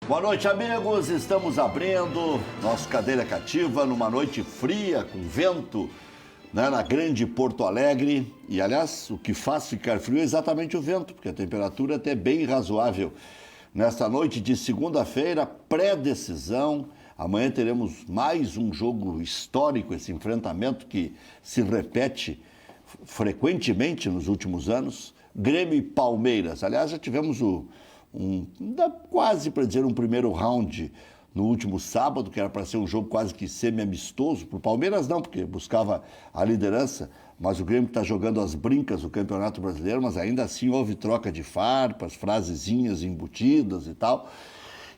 Boa noite, amigos. Estamos abrindo nosso Cadeira Cativa numa noite fria, com vento, né, na grande Porto Alegre. E, aliás, o que faz ficar frio é exatamente o vento, porque a temperatura é até bem razoável. Nesta noite de segunda-feira, pré-decisão. Amanhã teremos mais um jogo histórico, esse enfrentamento que se repete frequentemente nos últimos anos. Grêmio e Palmeiras. Aliás, já tivemos quase para dizer um primeiro round no último sábado, que era para ser um jogo quase que semi-amistoso. Para o Palmeiras não, porque buscava a liderança, mas o Grêmio está jogando as brincas do Campeonato Brasileiro, mas ainda assim houve troca de farpas, frasezinhas embutidas e tal.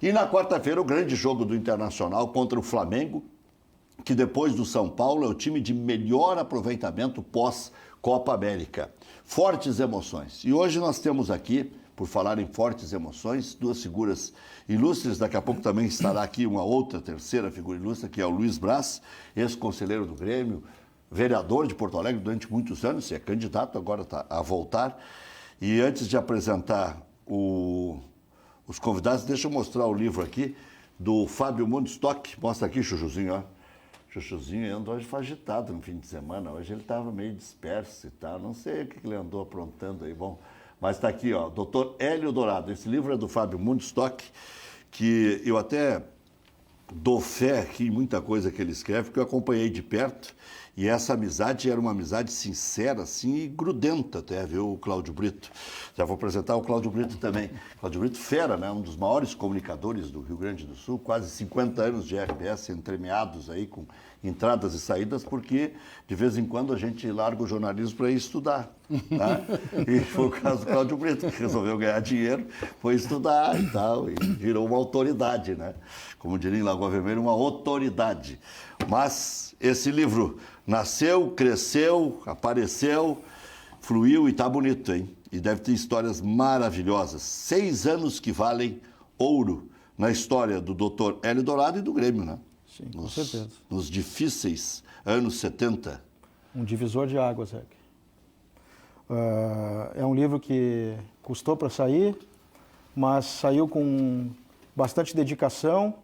E na quarta-feira o grande jogo do Internacional contra o Flamengo, que depois do São Paulo é o time de melhor aproveitamento pós-Copa América. Fortes emoções. E hoje nós temos aqui, por falar em fortes emoções, duas figuras ilustres. Daqui a pouco também estará aqui uma outra terceira figura ilustre, que é o Luiz Braz, ex-conselheiro do Grêmio, vereador de Porto Alegre durante muitos anos, é candidato agora a voltar. E antes de apresentar os convidados, deixa eu mostrar o livro aqui do Fábio Mundstock. Mostra aqui, Chuchuzinho, ó. Chuchuzinho andou hoje agitado no fim de semana. Hoje ele estava meio disperso e tal. Não sei o que ele andou aprontando aí. Bom, mas está aqui, ó, Dr. Hélio Dourado. Esse livro é do Fábio Mundstock, que eu até dou fé aqui em muita coisa que ele escreve, porque eu acompanhei de perto. E essa amizade era uma amizade sincera, assim, e grudenta até, viu, o Cláudio Brito. Já vou apresentar o Cláudio Brito também. Cláudio Brito, fera, né? Um dos maiores comunicadores do Rio Grande do Sul, quase 50 anos de RBS entremeados aí com entradas e saídas, porque de vez em quando a gente larga o jornalismo para ir estudar. Tá? E foi o caso do Cláudio Brito, que resolveu ganhar dinheiro, foi estudar e tal, e virou uma autoridade, né? Como diria em Lagoa Vermelha, uma autoridade. Mas esse livro nasceu, cresceu, apareceu, fluiu e está bonito, hein? E deve ter histórias maravilhosas. 6 anos que valem ouro na história do Dr. Hélio Dourado e do Grêmio, né? Sim, com certeza. Nos difíceis anos 70. Um divisor de águas, Rec. É um livro que custou para sair, mas saiu com bastante dedicação.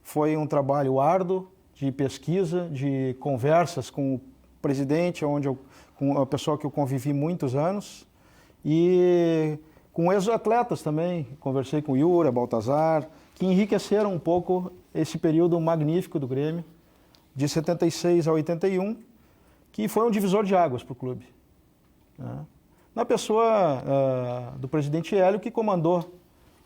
Foi um trabalho árduo de pesquisa, de conversas com o presidente, com a pessoa que eu convivi muitos anos, e com ex-atletas também. Conversei com o Yura, Baltazar, que enriqueceram um pouco esse período magnífico do Grêmio, de 76 a 81, que foi um divisor de águas para o clube. Né? Na pessoa do presidente Hélio, que comandou,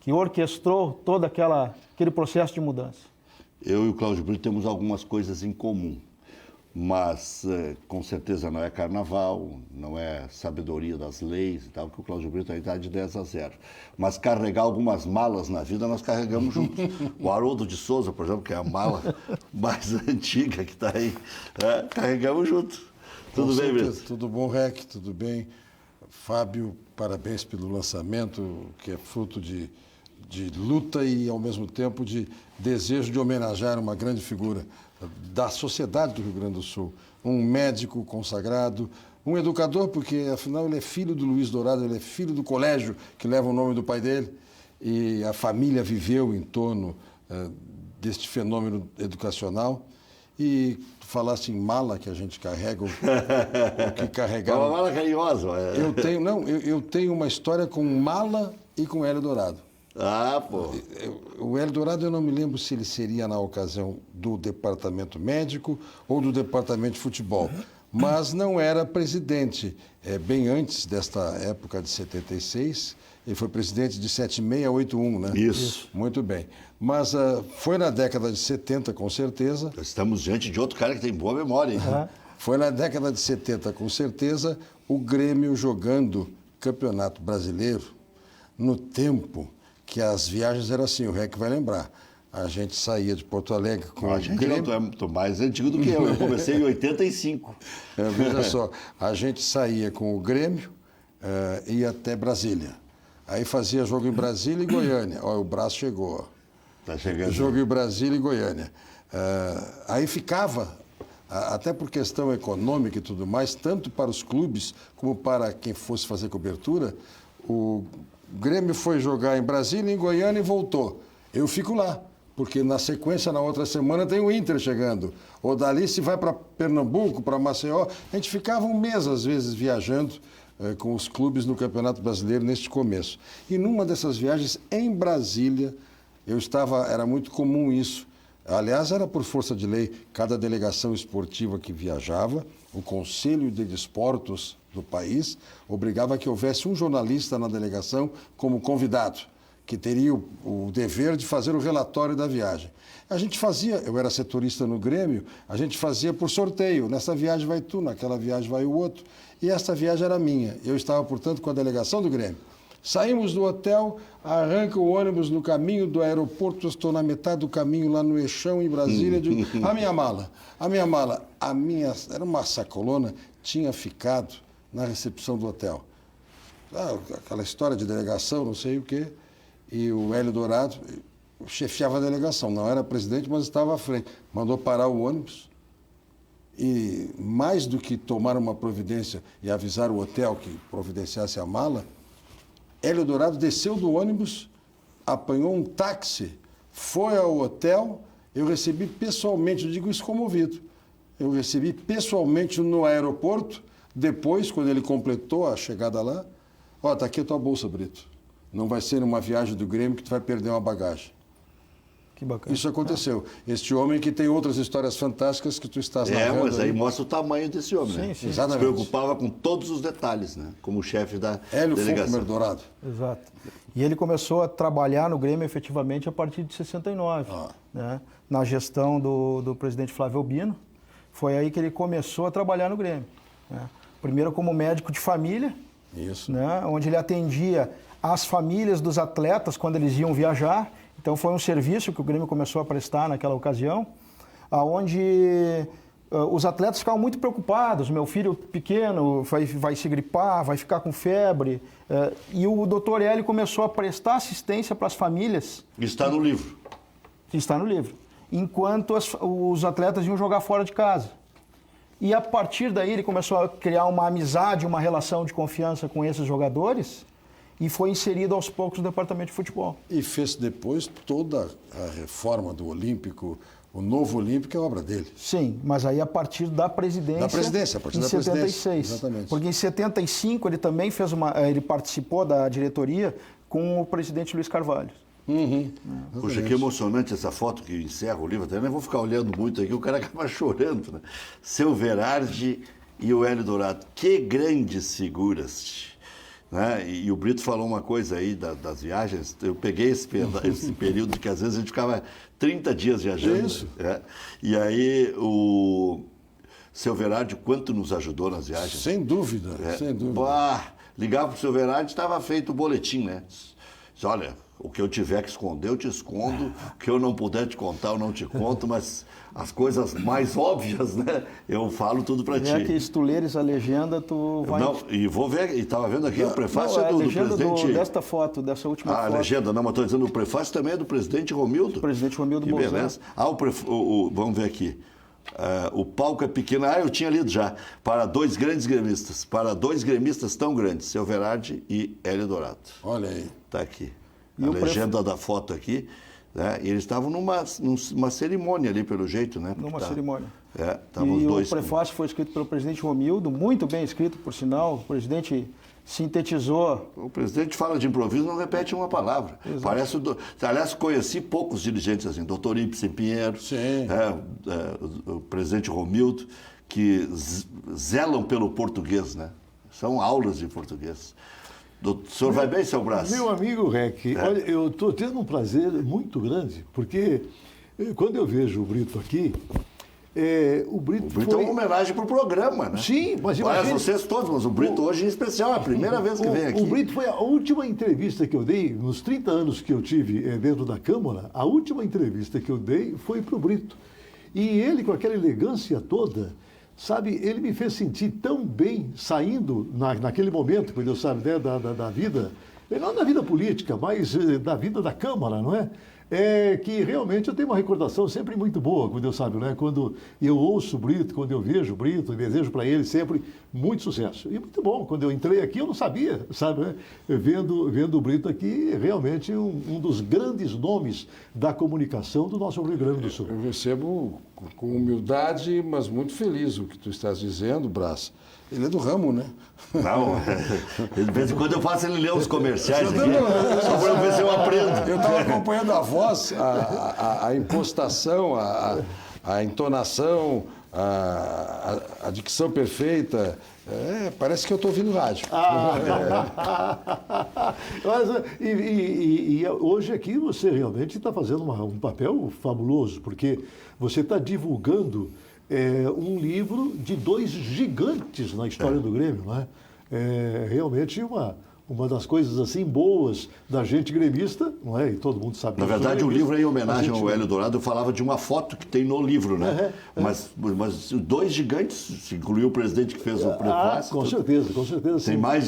que orquestrou todo aquele processo de mudança. Eu e o Cláudio Brito temos algumas coisas em comum, mas com certeza não é carnaval, não é sabedoria das leis e tal, que o Cláudio Brito ainda está de 10-0. Mas carregar algumas malas na vida, nós carregamos juntos. O Haroldo de Souza, por exemplo, que é a mala mais antiga que está aí, carregamos juntos. Tudo bem, Brito? Tudo bom, Rec? Tudo bem? Fábio, parabéns pelo lançamento, que é fruto de luta e, ao mesmo tempo, de desejo de homenagear uma grande figura da sociedade do Rio Grande do Sul. Um médico consagrado, um educador, porque, afinal, ele é filho do Luiz Dourado, ele é filho do colégio que leva o nome do pai dele, e a família viveu em torno deste fenômeno educacional. E tu falaste em mala que a gente carrega, o que carregava. É uma mala carinhosa. Eu tenho uma história com mala e com Hélio Dourado. Ah, pô. O Hélio Dourado, eu não me lembro se ele seria na ocasião do departamento médico ou do departamento de futebol, mas não era presidente. Bem antes desta época de 76, ele foi presidente de 76 a 81, né? Isso. Muito bem. Mas foi na década de 70, com certeza. Estamos diante de outro cara que tem boa memória, hein? Foi na década de 70, com certeza, o Grêmio jogando Campeonato Brasileiro no tempo que as viagens eram assim, o Rec vai lembrar. A gente saía de Porto Alegre com o Grêmio. Tu é mais antigo do que eu comecei em 85. Veja só, a gente saía com o Grêmio e ia até Brasília. Aí fazia jogo em Brasília e Goiânia. Olha, o braço chegou. Ó. Tá chegando. Jogo em Brasília e Goiânia. Aí ficava, até por questão econômica e tudo mais, tanto para os clubes como para quem fosse fazer cobertura, o Grêmio foi jogar em Brasília, em Goiânia e voltou. eu fico lá. Porque na sequência, na outra semana, tem o Inter chegando. Ou dali se vai para Pernambuco, para Maceió. A gente ficava um mês, às vezes, viajando com os clubes no Campeonato Brasileiro neste começo. E numa dessas viagens, em Brasília, era muito comum isso. Aliás, era por força de lei, cada delegação esportiva que viajava, o Conselho de Desportos do país, obrigava que houvesse um jornalista na delegação como convidado, que teria o dever de fazer o relatório da viagem. A gente fazia, eu era setorista no Grêmio, a gente fazia por sorteio. Nessa viagem vai tu, naquela viagem vai o outro. E essa viagem era minha. Eu estava, portanto, com a delegação do Grêmio. Saímos do hotel, arranca o ônibus no caminho do aeroporto, eu estou na metade do caminho lá no Eixão, em Brasília, digo, a minha mala, era uma sacolona, tinha ficado na recepção do hotel. Aquela história de delegação, não sei o quê. E o Hélio Dourado chefiava a delegação, não era presidente, mas estava à frente. Mandou parar o ônibus e, mais do que tomar uma providência e avisar o hotel que providenciasse a mala, Hélio Dourado desceu do ônibus, apanhou um táxi, foi ao hotel, eu recebi pessoalmente, eu digo isso comovido, eu recebi pessoalmente no aeroporto, depois, quando ele completou a chegada lá, está aqui a tua bolsa, Brito. Não vai ser numa viagem do Grêmio que tu vai perder uma bagagem. Que bacana. Isso aconteceu. Este homem que tem outras histórias fantásticas que tu estás narrando. Mas aí mostra o tamanho desse homem, né? Sim. Se preocupava com todos os detalhes, né? Como chefe da Hélio delegação. Faulkner Dourado. Exato. E ele começou a trabalhar no Grêmio efetivamente a partir de 69, né? Na gestão do presidente Flávio Albino. Foi aí que ele começou a trabalhar no Grêmio, né? Primeiro como médico de família, isso, né? Onde ele atendia as famílias dos atletas quando eles iam viajar. Então foi um serviço que o Grêmio começou a prestar naquela ocasião, onde os atletas ficavam muito preocupados. Meu filho pequeno vai se gripar, vai ficar com febre. E o doutor Hélio começou a prestar assistência para as famílias. Está no livro. Está no livro. Enquanto os atletas iam jogar fora de casa. E a partir daí ele começou a criar uma amizade, uma relação de confiança com esses jogadores e foi inserido aos poucos no departamento de futebol. E fez depois toda a reforma do Olímpico, o novo Olímpico é obra dele. Sim, mas aí a partir da presidência. Da presidência, a partir da 76. presidência. Exatamente. Porque em 75 ele também ele participou da diretoria com o presidente Luiz Carvalho. Poxa, que emocionante essa foto que encerra o livro. Até nem vou ficar olhando muito aqui, o cara acaba chorando, né? Seu Verardi e o Hélio Dourado. Que grandes figuras, né? E o Brito falou uma coisa aí das viagens. Eu peguei esse período que às vezes a gente ficava 30 dias viajando. Isso. Né? E aí o seu Verardi, quanto nos ajudou nas viagens? Sem dúvida, sem dúvida. Ligava para o seu Verardi, estava feito o boletim, né? Diz, olha, o que eu tiver que esconder, eu te escondo. O que eu não puder te contar, eu não te conto. Mas as coisas mais óbvias, né? Eu falo tudo para ti. É que se tu leres a legenda, tu vai... Não, e vou ver, e estava vendo aqui o prefácio do presidente... desta foto, dessa última foto. A legenda, não, mas estou dizendo, o prefácio também é do presidente Romildo. O presidente Romildo Que Bolzano. beleza. Vamos ver aqui. O palco é pequeno. Eu tinha lido já. Para dois grandes gremistas. Para dois gremistas tão grandes. Seu Verardi e Hélio Dourado. Olha aí. Está aqui. A legenda da foto aqui. Né? E eles estavam numa cerimônia ali, pelo jeito, né? Numa cerimônia. Estavam os dois. O prefácio foi escrito pelo presidente Romildo, muito bem escrito, por sinal. O presidente sintetizou. O presidente fala de improviso, não repete uma palavra. Parece aliás, conheci poucos dirigentes assim, doutor Ibsen Pinheiro, o presidente Romildo, que zelam pelo português, né? São aulas de português. O senhor vai bem, seu Brás? Meu amigo Rec, olha, eu estou tendo um prazer muito grande, porque quando eu vejo o Brito aqui, o Brito é uma homenagem para o programa, né? Sim, mas imagina... vocês todos, mas o Brito hoje em especial, é a primeira vez que vem aqui. O Brito foi a última entrevista que eu dei, nos 30 anos que eu tive dentro da Câmara, a última entrevista que eu dei foi para o Brito. E ele, com aquela elegância toda, sabe, ele me fez sentir tão bem saindo naquele momento, quando eu sabe, né, da vida, não da vida política, mas da vida da Câmara, não é? é que realmente eu tenho uma recordação sempre muito boa com o Deus sabe, né? Quando eu ouço o Brito, quando eu vejo o Brito, eu desejo para ele sempre muito sucesso. E muito bom, quando eu entrei aqui eu não sabia, sabe, né? Vendo o Brito aqui, realmente um dos grandes nomes da comunicação do nosso Rio Grande do Sul. Eu recebo com humildade, mas muito feliz o que tu estás dizendo, Brás. Ele é do ramo, né? Não, de vez em quando eu faço ele ler os comerciais aqui, só para ver se eu aprendo. Eu estava acompanhando a voz, a impostação, a entonação, a dicção perfeita. Parece que eu estou ouvindo rádio. E hoje aqui você realmente está fazendo um papel fabuloso, porque você está divulgando um livro de dois gigantes na história do Grêmio, não é? Realmente uma das coisas assim boas da gente gremista, não é? E todo mundo sabe. Na verdade, o livro é em homenagem ao Hélio Dourado. Eu falava de uma foto que tem no livro, né? Mas dois gigantes, se incluiu o presidente que fez o prefácio. Com certeza, com certeza. Tem sim. mais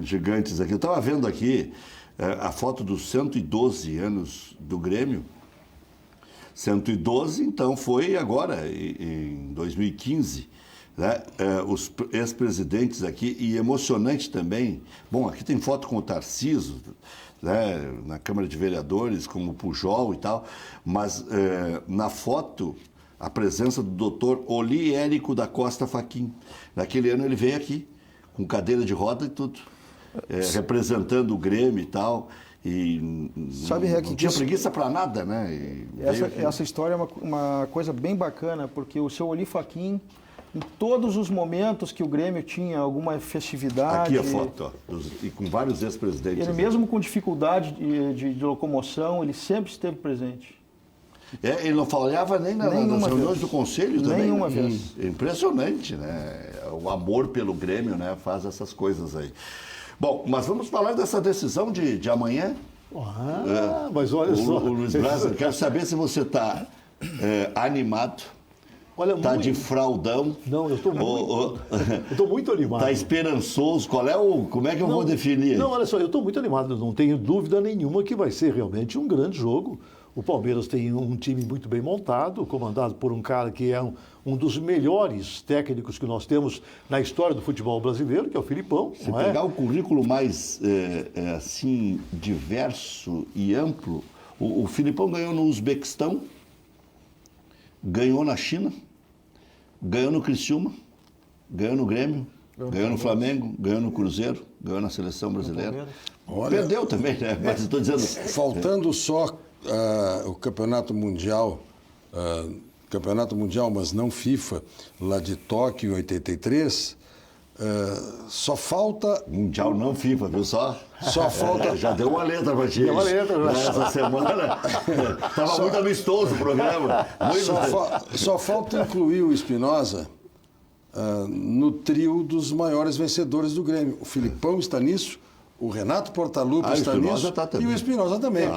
gigantes aqui. Eu estava vendo aqui a foto dos 112 anos do Grêmio. 112, então, foi agora, em 2015, né? Os ex-presidentes aqui, e emocionante também. Bom, aqui tem foto com o Tarcísio, né? Na Câmara de Vereadores, como o Pujol e tal, mas na foto, a presença do doutor Oli Érico da Costa Fachin. Naquele ano ele veio aqui, com cadeira de roda e tudo, representando o Grêmio e tal. E Sabe, não tinha preguiça para nada, né? Essa história é uma coisa bem bacana, porque o seu Oli Fachin, em todos os momentos que o Grêmio tinha alguma festividade... Aqui a foto, ó, e com vários ex-presidentes. Ele mesmo com dificuldade de locomoção, ele sempre esteve presente. Ele não falhava nem nas reuniões do Conselho também. Nenhuma vez. Impressionante, né? O amor pelo Grêmio, né, faz essas coisas aí. Bom, mas vamos falar dessa decisão de amanhã. Mas olha só. O Luiz Braz, eu quero saber se você está animado, está de fraldão. Não, eu estou muito animado. Está esperançoso. Como é que eu vou definir? Não, olha só, eu estou muito animado. Não tenho dúvida nenhuma que vai ser realmente um grande jogo. O Palmeiras tem um time muito bem montado, comandado por um cara que é um dos melhores técnicos que nós temos na história do futebol brasileiro, que é o Filipão. Se pegar o currículo mais assim, diverso e amplo, o Filipão ganhou no Uzbequistão, ganhou na China, ganhou no Criciúma, ganhou no Grêmio, ganhou no Flamengo, ganhou no Cruzeiro, ganhou na Seleção Brasileira. Perdeu também, né? Mas estou dizendo... Faltando só o Campeonato Mundial, mas não FIFA, lá de Tóquio em 83, só falta... Mundial não FIFA, viu só? Só falta... Já deu uma letra para ti. Deu uma letra, já. Essa semana estava muito amistoso o programa. Só falta incluir o Espinosa no trio dos maiores vencedores do Grêmio. O Filipão está nisso, o Renato Portaluppi está nisso e o Espinosa também.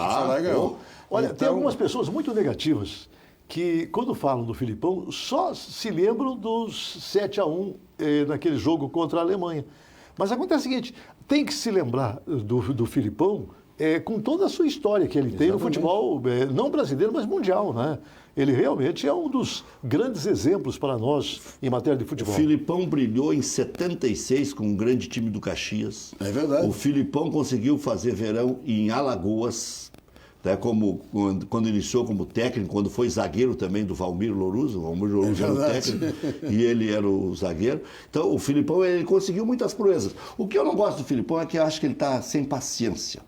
Olha, tem algumas pessoas muito negativas que, quando falam do Filipão, só se lembram dos 7-1 naquele jogo contra a Alemanha. Mas acontece o seguinte, tem que se lembrar do Filipão com toda a sua história que ele tem no futebol, não brasileiro, mas mundial, né? Ele realmente é um dos grandes exemplos para nós em matéria de futebol. O Filipão brilhou em 76 com um grande time do Caxias. É verdade. O Filipão conseguiu fazer verão em Alagoas, né, quando iniciou como técnico, quando foi zagueiro também do Valmir Lorusso. O Valmir Lorusso era o técnico e ele era o zagueiro. Então, o Filipão ele conseguiu muitas proezas. O que eu não gosto do Filipão é que eu acho que ele está sem paciência.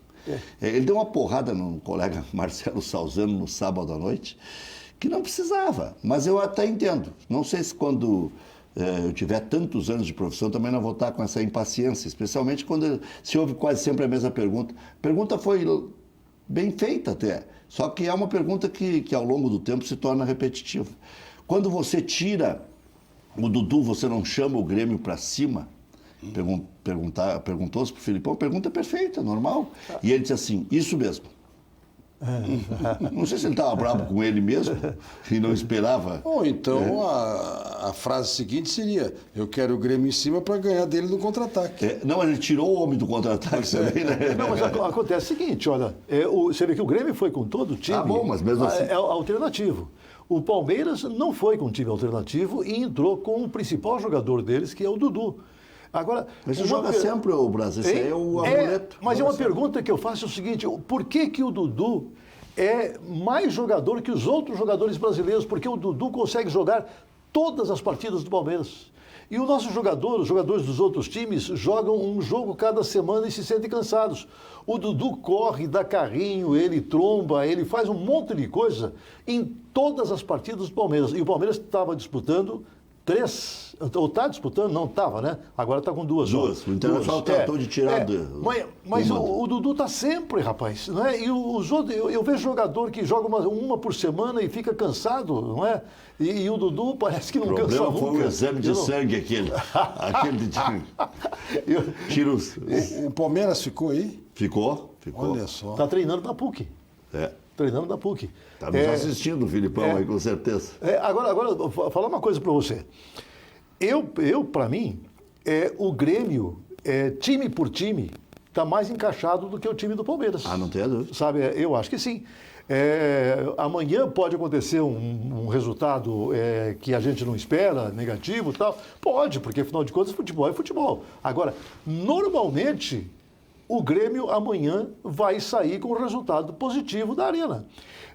Ele deu uma porrada no colega Marcelo Salzano no sábado à noite, que não precisava, mas eu até entendo. Não sei se quando eu tiver tantos anos de profissão também não vou estar com essa impaciência, especialmente quando se ouve quase sempre a mesma pergunta. A pergunta foi bem feita até, só que é uma pergunta que ao longo do tempo se torna repetitiva. Quando você tira o Dudu, você não chama o Grêmio para cima? Perguntou-se para o Filipão, pergunta perfeita, normal. E ele disse assim, isso mesmo. Não sei se ele estava bravo com ele mesmo e não esperava. Ou então a frase seguinte seria: eu quero o Grêmio em cima para ganhar dele no contra-ataque. Não, mas ele tirou o homem do contra-ataque também, né? Não, mas acontece o seguinte, olha, você vê que o Grêmio foi com todo o time. Ah, bom, mas mesmo assim. É alternativo. O Palmeiras não foi com um time alternativo e entrou com o principal jogador deles, que é o Dudu. Agora, Mas você joga sempre o Brasil, isso aí é o amuleto. Mas é uma pergunta que eu faço o seguinte: por que o Dudu é mais jogador que os outros jogadores brasileiros? Porque o Dudu consegue jogar todas as partidas do Palmeiras. E o nosso jogador, os jogadores dos outros times, jogam um jogo cada semana e se sentem cansados. O Dudu corre, dá carrinho, ele tromba, ele faz um monte de coisa em todas as partidas do Palmeiras. E o Palmeiras estava disputando 3, ou está disputando, não estava, né? Agora está com 2. O Internacional tratou de tirar Mas o Dudu está sempre, rapaz, não é? E os outros, eu vejo jogador que joga uma por semana e fica cansado, não é? E o Dudu parece que não cansa nunca. O problema foi o exame de sangue aquele. Aquele de tira os... O Palmeiras ficou aí? Ficou. Olha só. Está treinando na PUC. Treinando na PUC. Está nos assistindo, Filipão, aí, com certeza. Agora, eu vou falar uma coisa para você. Para mim, o Grêmio, time por time, está mais encaixado do que o time do Palmeiras. Ah, não tem dúvida. Sabe, eu acho que sim. Amanhã pode acontecer um resultado que a gente não espera, negativo e tal. Pode, porque afinal de contas futebol é futebol. Agora, normalmente, o Grêmio amanhã vai sair com um resultado positivo da Arena.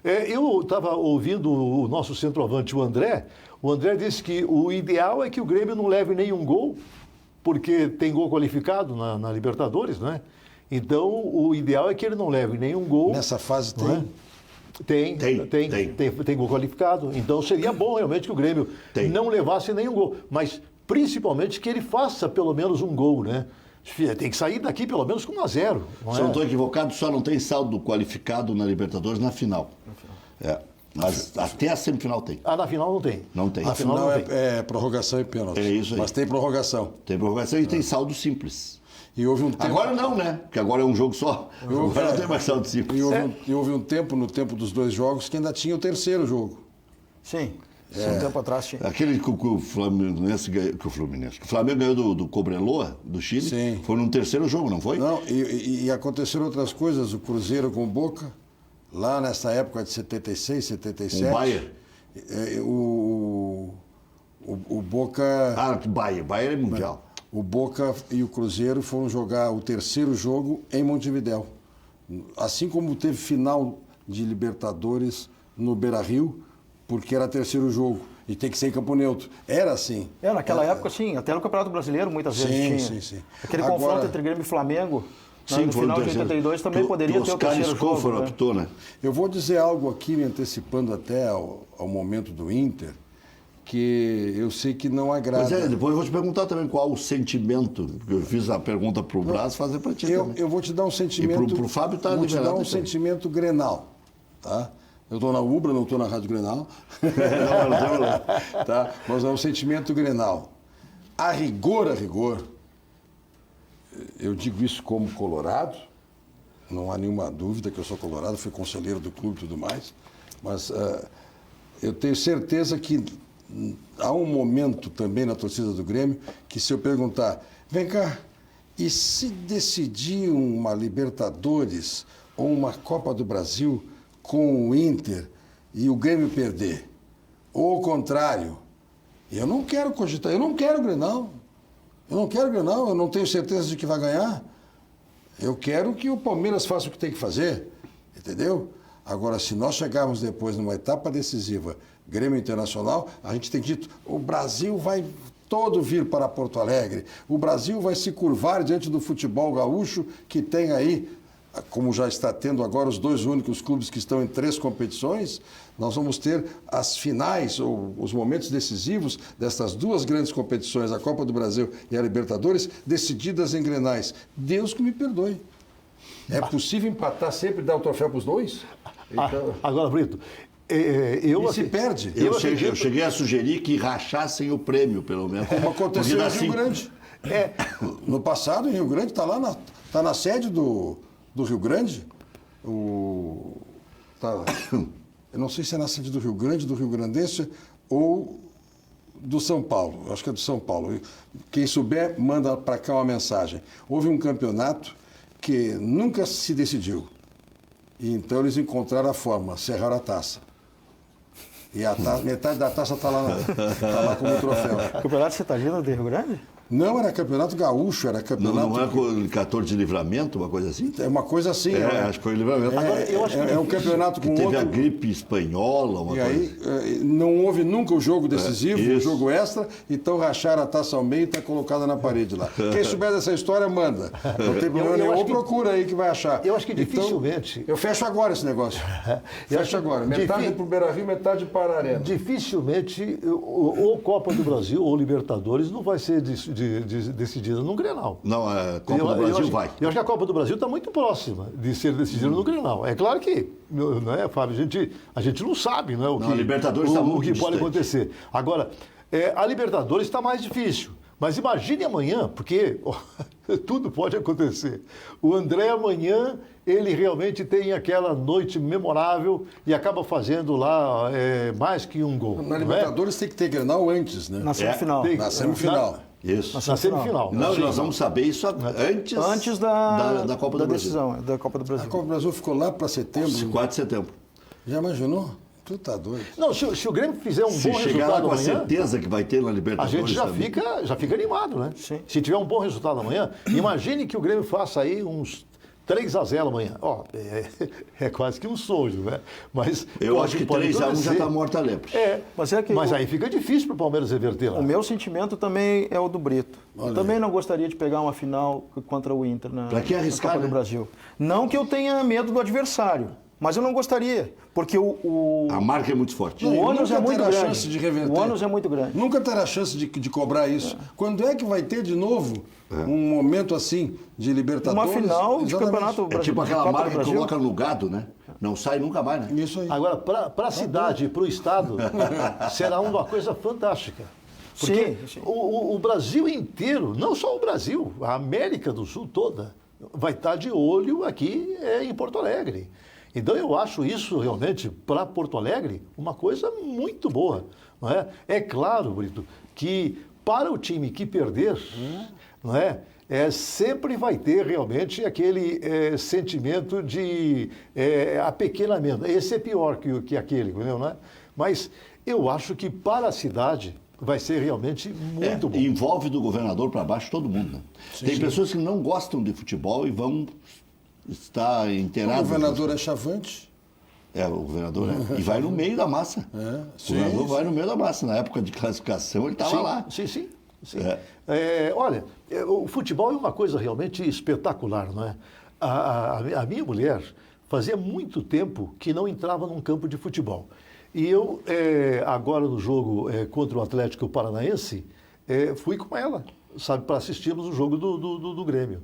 Eu estava ouvindo o nosso centroavante, o André. O André disse que o ideal é que o Grêmio não leve nenhum gol, porque tem gol qualificado na Libertadores, né? Então, o ideal é que ele não leve nenhum gol. Nessa fase tem? Tem gol qualificado. Então, seria bom realmente que o Grêmio não levasse nenhum gol. Mas, principalmente, que ele faça pelo menos um gol, né? Tem que sair daqui pelo menos com 1-0. Se eu não estou equivocado, só não tem saldo qualificado na Libertadores na final. Mas até a semifinal tem. Na final não tem. Não tem. A final é prorrogação e pênalti. É isso aí. Mas tem prorrogação. Tem prorrogação e tem saldo simples. E houve um tempo... Agora não, né? Porque agora é um jogo só. Agora não tem mais saldo simples. E houve um tempo, no tempo dos 2 jogos, que ainda tinha o terceiro jogo. Sim. Um tempo atrás tinha. Aquele que o Fluminense ganhou, que o Flamengo ganhou do Cobreloa, do Chile, Sim. Foi no terceiro jogo, não foi? Não, e aconteceram outras coisas. O Cruzeiro com o Boca, lá nessa época de 76, 77. Com o Bayern? O Boca... Bayern é mundial. O Boca e o Cruzeiro foram jogar o terceiro jogo em Montevidéu. Assim como teve final de Libertadores no Beira-Rio, porque era terceiro jogo e tem que ser em campo neutro. Era assim. Naquela época, sim. Até no Campeonato Brasileiro, muitas vezes tinha. Sim. Aquele confronto entre Grêmio e Flamengo, Sim, no final de 82, também poderia ter o terceiro jogo. Né? Apitou, né? Eu vou dizer algo aqui, me antecipando até ao momento do Inter, que eu sei que não agrada. Pois depois eu vou te perguntar também qual o sentimento, porque eu fiz a pergunta para o Braz, fazer para ti também. Eu vou te dar um sentimento... E para o Fábio está liberado. Vou te dar um também. sentimento Grenal, tá? Eu estou na Ubra, não estou na Rádio Grenal. Tá? Mas é um sentimento Grenal. A rigor, eu digo isso como colorado, não há nenhuma dúvida que eu sou colorado, fui conselheiro do clube e tudo mais, mas eu tenho certeza que há um momento também na torcida do Grêmio que se eu perguntar, vem cá, e se decidir uma Libertadores ou uma Copa do Brasil com o Inter e o Grêmio perder, ou o contrário, eu não quero cogitar, eu não quero Grenal, eu não tenho certeza de que vai ganhar, eu quero que o Palmeiras faça o que tem que fazer, entendeu? Agora, se nós chegarmos depois numa etapa decisiva, Grêmio Internacional, a gente tem dito, o Brasil vai todo vir para Porto Alegre, o Brasil vai se curvar diante do futebol gaúcho que tem aí, como já está tendo agora os 2 únicos clubes que estão em 3 competições, nós vamos ter as finais ou os momentos decisivos dessas 2 grandes competições, a Copa do Brasil e a Libertadores, decididas em grenais. Deus que me perdoe. É possível empatar sempre e dar o troféu para os 2? Então... Agora, Brito, se perde. Eu cheguei a sugerir que rachassem o prêmio, pelo menos. Como aconteceu em Rio Grande. No passado, em Rio Grande, está lá na sede do Rio Grande, Eu não sei se é na sede do Rio Grande, do Rio Grandense ou do São Paulo. Eu acho que é do São Paulo. Quem souber, manda para cá uma mensagem. Houve um campeonato que nunca se decidiu. E então eles encontraram a forma, serraram a taça. E metade da taça está lá como troféu. Campeonato Citadino do Rio Grande? Não, era campeonato gaúcho, era campeonato... Não é com 14 de livramento, uma coisa assim? É uma coisa assim. Acho que foi livramento. É um campeonato com que teve outro... a gripe espanhola, uma E coisa aí, não houve nunca o jogo decisivo, o isso. jogo extra, então racharam a taça ao meio e está colocada na parede lá. Quem souber dessa história, manda. Não tem problema nenhum. Ou procura aí que vai achar. Eu acho que dificilmente... Então, eu fecho agora esse negócio. Fecho agora. Metade para o Beira-Rio, metade para a Arena. Dificilmente ou Copa do Brasil ou Libertadores não vai ser decidida num Grenal. Não, a Copa do Brasil vai. Eu acho que a Copa do Brasil está muito próxima de ser decidida no Grenal. É claro que, não é, Fábio, a gente não sabe, não é, a Libertadores está muito o que pode distante. acontecer. Agora, a Libertadores está mais difícil. Mas imagine amanhã, porque tudo pode acontecer. O André amanhã, ele realmente tem aquela noite memorável e acaba fazendo lá mais que um gol. Na Libertadores tem que ter Grenal antes, né? Na semifinal. Na semifinal. Isso. Na semifinal. Não, nós vamos saber isso antes da Copa do Brasil. decisão da Copa do A Brasil. Copa do Brasil ficou lá para setembro. 4 de setembro. Já imaginou? Tu tá doido. Não, se o Grêmio fizer um Se bom chegar lá resultado com a amanhã, certeza que vai ter na a Libertadores gente já também. fica animado, né? Sim. Se tiver um bom resultado amanhã, imagine que o Grêmio faça aí uns 3-0 amanhã. Ó, é quase que um sonho, né? Mas Eu acho que pode 3-1 já acontecer. está morta a lepra. Mas Aí fica difícil para o Palmeiras reverter lá. O meu sentimento também é o do Brito. Eu também não gostaria de pegar uma final contra o Inter na, Pra que arriscar, na Copa né? do Brasil. Não que eu tenha medo do adversário, mas eu não gostaria, porque A marca é muito forte. o ônus nunca é muito terá grande. chance de reverter. O ônus é muito grande. Nunca terá chance de cobrar isso. Quando é que vai ter de novo um momento assim de Libertadores? Uma final de Exatamente. Campeonato É Brasileiro. tipo aquela Copa do marca que Brasil. coloca no gado, né? Não sai nunca mais, né? Isso aí. Agora, para a cidade, para o Estado, será uma coisa fantástica. Porque Sim. o Brasil inteiro, não só o Brasil, a América do Sul toda, vai estar de olho aqui em Porto Alegre. Então eu acho isso realmente, para Porto Alegre, uma coisa muito boa. Não é? É claro, Brito, que para o time que perder, não é? Sempre vai ter realmente aquele sentimento de apequenamento. Esse é pior que aquele, entendeu? Não é? Mas eu acho que para a cidade vai ser realmente muito bom. Envolve do governador para baixo todo mundo, né? Tem pessoas que não gostam de futebol e vão estar O inteiradas. governador é chavante. O governador é. E vai no meio da massa. O governador vai no meio da massa. Na época de classificação, ele estava lá. Sim. Olha, o futebol é uma coisa realmente espetacular, não é? A minha mulher fazia muito tempo que não entrava num campo de futebol. E eu, agora no jogo contra o Atlético Paranaense, fui com ela, sabe, para assistirmos o jogo do Grêmio.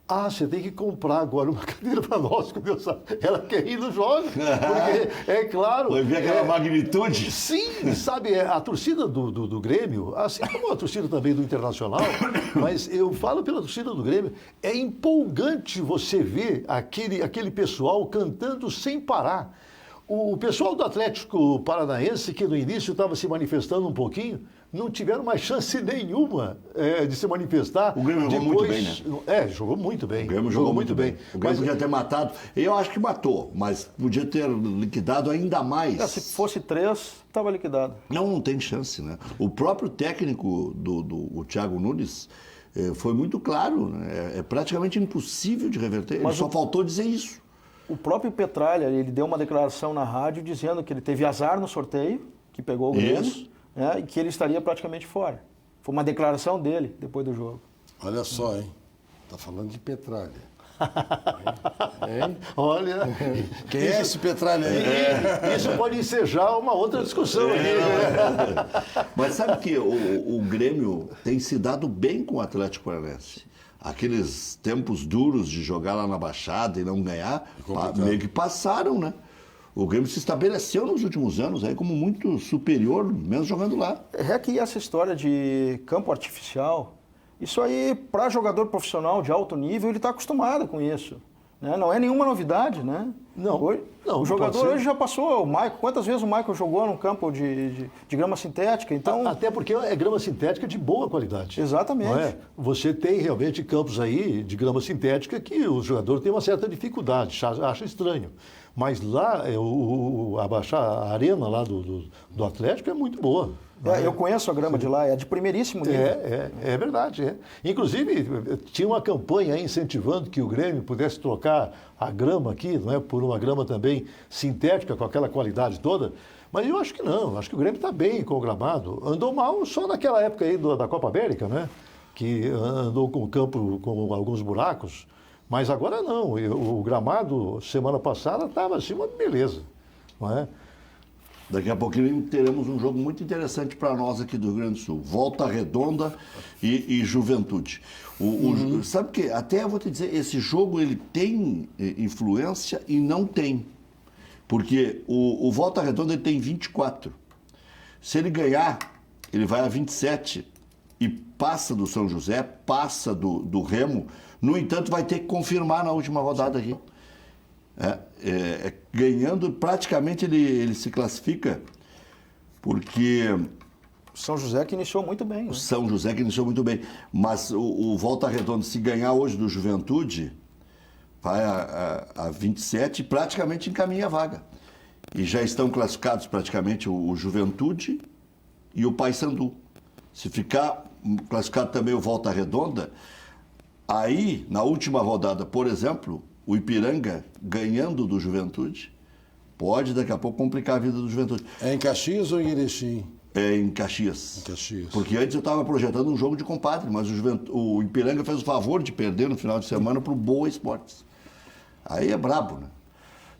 Ah, você tem que comprar agora uma cadeira para nós, porque ela quer ir no jogo. Porque, é claro... Vai ver aquela magnitude. Sim, sabe, a torcida do Grêmio, assim como a torcida também do Internacional, mas eu falo pela torcida do Grêmio, é empolgante você ver aquele pessoal cantando sem parar. O pessoal do Atlético Paranaense, que no início estava se manifestando um pouquinho, não tiveram mais chance nenhuma de se manifestar. O Grêmio jogou muito bem, né? Jogou muito bem. O Grêmio jogou muito bem. O Grêmio podia ter matado. Eu acho que matou, mas podia ter liquidado ainda mais. Se fosse 3, estava liquidado. Não tem chance, né? O próprio técnico o Thiago Nunes foi muito claro, né? É praticamente impossível de reverter. Ele só faltou dizer isso. O próprio Petralha, ele deu uma declaração na rádio dizendo que ele teve azar no sorteio, que pegou o Grêmio, né, e que ele estaria praticamente fora. Foi uma declaração dele depois do jogo. Olha só, hein? Tá falando de Petralha. Hein? Olha... Quem é esse Petralha aí? Isso pode ensejar uma outra discussão aqui, né? Mas sabe que o Grêmio tem se dado bem com o Atlético Paranaense. Aqueles tempos duros de jogar lá na Baixada e não ganhar, meio que passaram, né? O Grêmio se estabeleceu nos últimos anos aí como muito superior, mesmo jogando lá. É que essa história de campo artificial, isso aí, para jogador profissional de alto nível, ele está acostumado com isso, né? Não é nenhuma novidade, né? Não, Hoje, não, o jogador pode ser. hoje já passou, o Michael, quantas vezes o Michael jogou num campo de grama sintética? Então, Até porque é grama sintética de boa qualidade. Exatamente. Não é? Você tem realmente campos aí de grama sintética que o jogador tem uma certa dificuldade, acha estranho. Mas lá, a arena lá do Atlético é muito boa. eu conheço a grama de lá, é de primeiríssimo nível. É verdade. É. Inclusive, tinha uma campanha aí incentivando que o Grêmio pudesse trocar a grama aqui, não é, por uma grama também sintética, com aquela qualidade toda. Mas eu acho que não, acho que o Grêmio está bem com o gramado. Andou mal só naquela época aí da Copa América, né? Que andou com o campo com alguns buracos. Mas agora não. O gramado, semana passada, estava assim uma beleza. Não é? Daqui a pouquinho teremos um jogo muito interessante para nós aqui do Rio Grande do Sul. Volta Redonda e Juventude. Sabe que até eu vou te dizer, esse jogo ele tem influência e não tem. Porque o Volta Redonda ele tem 24. Se ele ganhar, ele vai a 27 e passa do São José, passa do Remo. No entanto, vai ter que confirmar na última rodada aqui. Ganhando, praticamente ele se classifica, porque São José que iniciou muito bem. Né? o São José que iniciou muito bem, mas o Volta Redonda, se ganhar hoje do Juventude, vai a 27 e praticamente encaminha a vaga. E já estão classificados praticamente o Juventude e o Paysandu. Se ficar classificado também o Volta Redonda, aí, na última rodada, por exemplo, o Ipiranga ganhando do Juventude, pode daqui a pouco complicar a vida do Juventude. É em Caxias ou em Erechim? É em Caxias. Em Caxias. Porque antes eu estava projetando um jogo de compadre, mas o Ipiranga fez o favor de perder no final de semana para o Boa Esportes. Aí é brabo, né?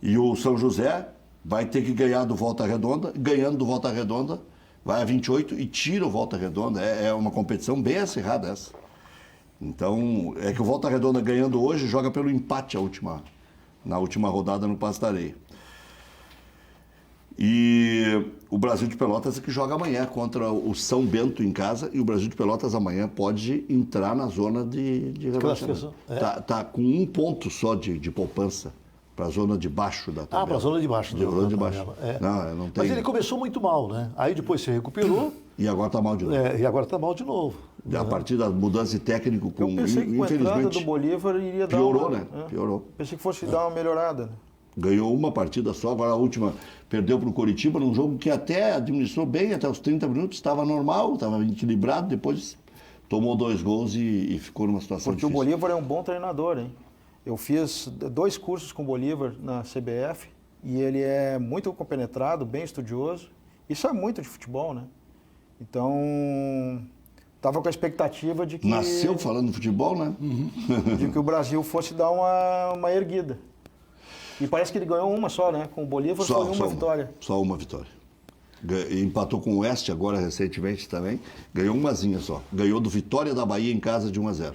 E o São José vai ter que ganhar do Volta Redonda, ganhando do Volta Redonda, vai a 28 e tira o Volta Redonda. É uma competição bem acirrada essa. Então, é que o Volta Redonda ganhando hoje joga pelo empate na última rodada no Pasto da Areia. E o Brasil de Pelotas é que joga amanhã contra o São Bento em casa, e o Brasil de Pelotas amanhã pode entrar na zona de rebaixamento. Tá com 1 ponto só de poupança para a zona de baixo da tabela. Para a zona de baixo. Zona de baixo. É. Não tem... Mas ele começou muito mal, né? Aí depois se recuperou. E agora está mal de novo. E agora está mal de novo. A partir da mudança de técnico, Eu pensei que com a entrada do Bolívar iria dar piorou, uma... né? Piorou. Pensei que fosse dar uma melhorada. Né? Ganhou uma partida só, agora a última perdeu para o Coritiba, num jogo que até administrou bem, até os 30 minutos, estava normal, estava equilibrado, depois tomou 2 gols e ficou numa situação Porque difícil. o Bolívar é um bom treinador, hein? Eu fiz 2 cursos com o Bolívar na CBF e ele é muito compenetrado, bem estudioso e sabe muito de futebol, né? Então, estava com a expectativa de que... Nasceu falando de futebol, né? De que o Brasil fosse dar uma erguida. E parece que ele ganhou uma só, né? Com o Bolívar foi uma vitória. Só uma vitória. Empatou com o Oeste agora recentemente também. Ganhou umazinha só. Ganhou do Vitória da Bahia em casa de 1-0.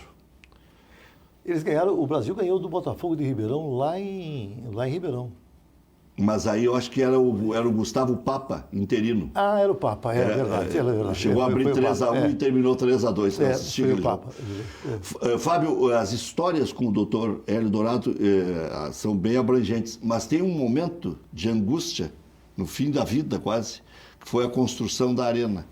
Eles ganharam, o Brasil ganhou do Botafogo de Ribeirão lá em Ribeirão. Mas aí eu acho que era o Gustavo Papa, interino. Era o Papa, é verdade. Chegou a abrir 3-1 e terminou 3-2. Foi o Papa. Fábio, as histórias com o doutor Hélio Dourado são bem abrangentes, mas tem um momento de angústia, no fim da vida quase, que foi a construção da arena,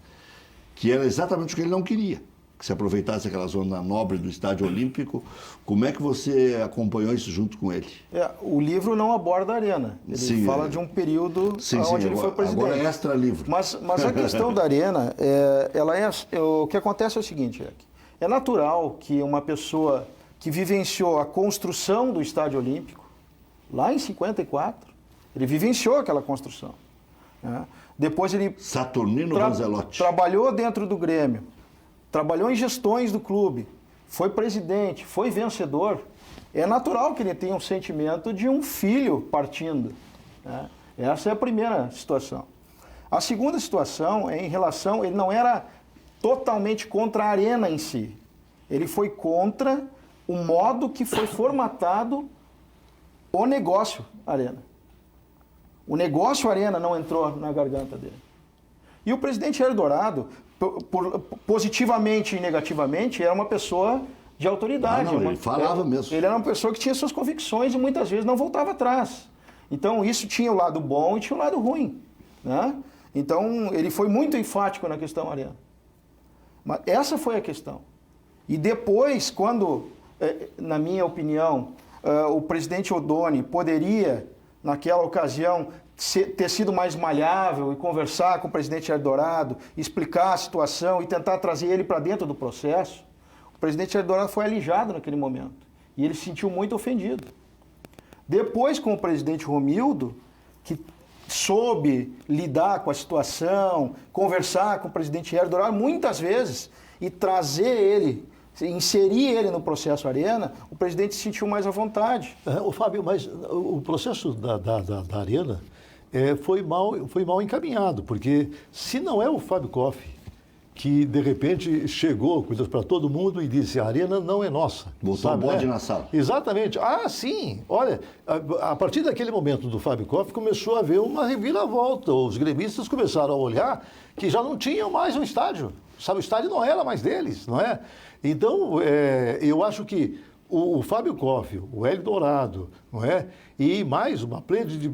que era exatamente o que ele não queria, que se aproveitasse aquela zona nobre do Estádio Olímpico. Como é que você acompanhou isso junto com ele? O livro não aborda a arena. Ele fala de um período onde ele foi presidente. Agora é extra-livro. Mas a questão da arena, o que acontece é o seguinte, é natural que uma pessoa que vivenciou a construção do Estádio Olímpico, lá em 54, ele vivenciou aquela construção. Né? Depois ele Saturnino Vanzelotti trabalhou dentro do Grêmio, trabalhou em gestões do clube, foi presidente, foi vencedor. É natural que ele tenha um sentimento de um filho partindo. Né? Essa é a primeira situação. A segunda situação é em relação... Ele não era totalmente contra a arena em si. Ele foi contra o modo que foi formatado o negócio arena. O negócio arena não entrou na garganta dele. E o presidente Hélio Dourado, positivamente e negativamente, era uma pessoa de autoridade. Ele falava mesmo. Ele era uma pessoa que tinha suas convicções e muitas vezes não voltava atrás. Então, isso tinha o lado bom e tinha o lado ruim, né? Então, ele foi muito enfático na questão Arena. Mas essa foi a questão. E depois, quando, na minha opinião, o presidente Odoni poderia, naquela ocasião, ter sido mais maleável e conversar com o presidente Eldorado, explicar a situação e tentar trazer ele para dentro do processo, o presidente Eldorado foi alijado naquele momento. E ele se sentiu muito ofendido. Depois, com o presidente Romildo, que soube lidar com a situação, conversar com o presidente Eldorado muitas vezes e trazer ele, inserir ele no processo Arena, o presidente se sentiu mais à vontade. O Fábio, mas o processo da Arena foi mal encaminhado, porque se não é o Fábio Koff que, de repente, chegou para todo mundo e disse: a Arena não é nossa. Botou o bode na sala. Exatamente. Ah, sim. Olha, a partir daquele momento do Fábio Koff, começou a haver uma reviravolta. Os gremistas começaram a olhar que já não tinham mais um estádio. Sabe, o estádio não era mais deles, não é? Então, eu acho que o Fábio Koff, o Hélio Dourado, não é? E mais uma plena de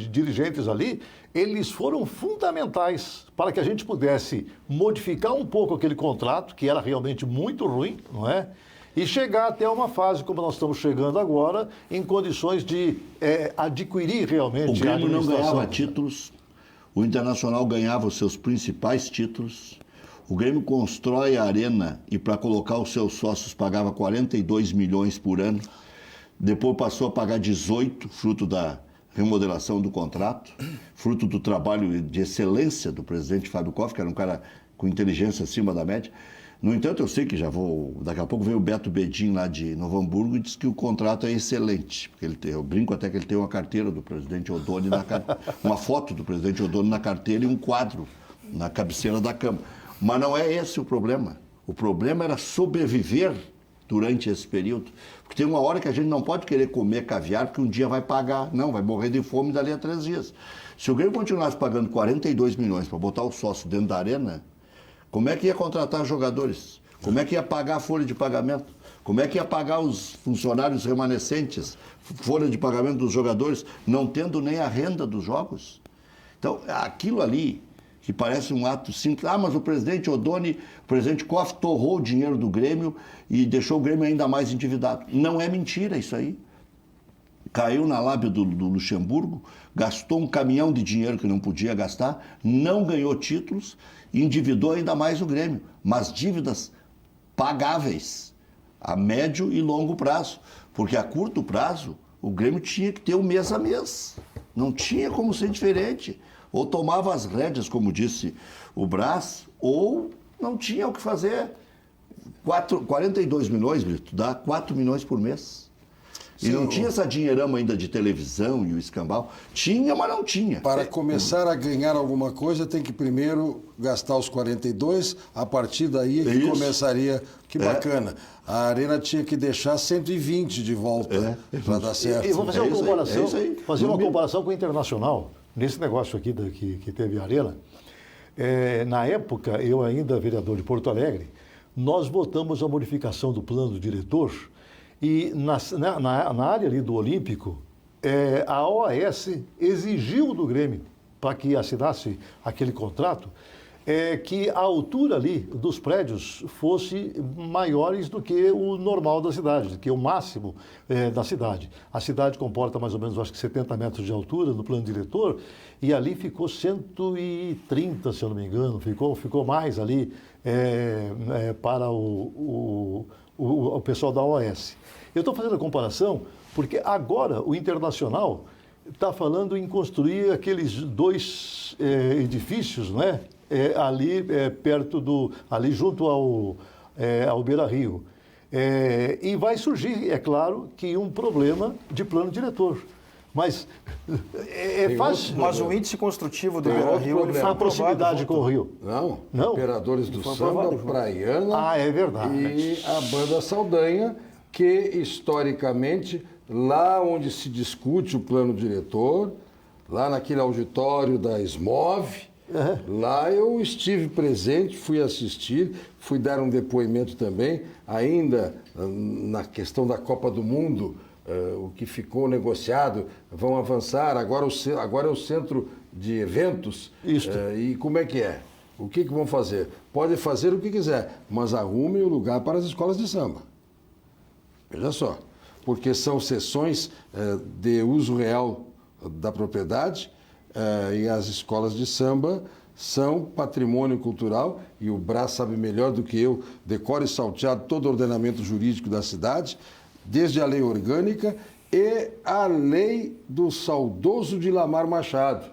dirigentes ali, eles foram fundamentais para que a gente pudesse modificar um pouco aquele contrato, que era realmente muito ruim, não é? E chegar até uma fase, como nós estamos chegando agora, em condições de adquirir realmente o Grêmio a não administração. ganhava títulos, o Internacional ganhava os seus principais títulos. O Grêmio constrói a Arena e, para colocar os seus sócios, pagava 42 milhões por ano. Depois passou a pagar 18, fruto da remodelação do contrato, fruto do trabalho de excelência do presidente Fábio Koff, que era um cara com inteligência acima da média. No entanto, eu sei que daqui a pouco veio o Beto Bedin lá de Novo Hamburgo e disse que o contrato é excelente. Porque eu brinco até que ele tem uma carteira do presidente Odoni, uma foto do presidente Odoni na carteira e um quadro na cabeceira da cama. Mas não é esse o problema. O problema era sobreviver durante esse período. Porque tem uma hora que a gente não pode querer comer caviar porque um dia vai pagar. Não, vai morrer de fome dali a 3 dias. Se o Grêmio continuasse pagando 42 milhões para botar o sócio dentro da Arena, como é que ia contratar jogadores? Como é que ia pagar a folha de pagamento? Como é que ia pagar os funcionários remanescentes, folha de pagamento dos jogadores, não tendo nem a renda dos jogos? Então, aquilo ali, que parece um ato simples. Ah, mas o presidente Odoni, o presidente Koff torrou o dinheiro do Grêmio e deixou o Grêmio ainda mais endividado. Não é mentira isso aí. Caiu na lábia do Luxemburgo, gastou um caminhão de dinheiro que não podia gastar, não ganhou títulos e endividou ainda mais o Grêmio. Mas dívidas pagáveis a médio e longo prazo. Porque a curto prazo, o Grêmio tinha que ter o mês a mês. Não tinha como ser diferente. Ou tomava as rédeas, como disse o Brás, ou não tinha o que fazer. 42 milhões, Brito, dá 4 milhões por mês. E Sim, não tinha essa dinheirama ainda de televisão e o escambau. Tinha, mas não tinha. Para começar a ganhar alguma coisa, tem que primeiro gastar os 42, a partir daí é que Isso. começaria. Que bacana. A Arena tinha que deixar 120 de volta para dar certo. E vou fazer uma comparação, isso aí. comparação com o Internacional, nesse negócio aqui que teve a Arena. Na época, eu ainda vereador de Porto Alegre, nós votamos a modificação do plano diretor e na área ali do Olímpico, a OAS exigiu do Grêmio, para que assinasse aquele contrato, que a altura ali dos prédios fosse maiores do que o normal da cidade, que é o máximo da cidade. A cidade comporta mais ou menos, acho que 70 metros de altura no plano diretor, e ali ficou 130, se eu não me engano, ficou mais ali para o pessoal da OAS. Eu estou fazendo a comparação porque agora o Internacional está falando em construir aqueles 2 edifícios, não é? Ali perto ali junto ao Beira-Rio. E vai surgir, é claro, que um problema de plano diretor. Mas fácil. Mas o índice construtivo do Tem outro Beira-Rio ele foi problema. A proximidade com o Rio. Não. Imperadores do Samba, Praiana. É verdade. E a Banda Saldanha, que historicamente, lá onde se discute o plano diretor, lá naquele auditório da SMOV, lá eu estive presente, fui assistir, fui dar um depoimento também, ainda na questão da Copa do Mundo o que ficou negociado, vão avançar, agora é o centro de eventos. Isto. E como é que é? O que vão fazer? Pode fazer o que quiser, mas arrumem o lugar para as escolas de samba. Veja só, porque são sessões de uso real da propriedade e as escolas de samba são patrimônio cultural e o Brás sabe melhor do que eu, decore e salteado todo o ordenamento jurídico da cidade, desde a lei orgânica e a lei do saudoso Dilamar Machado,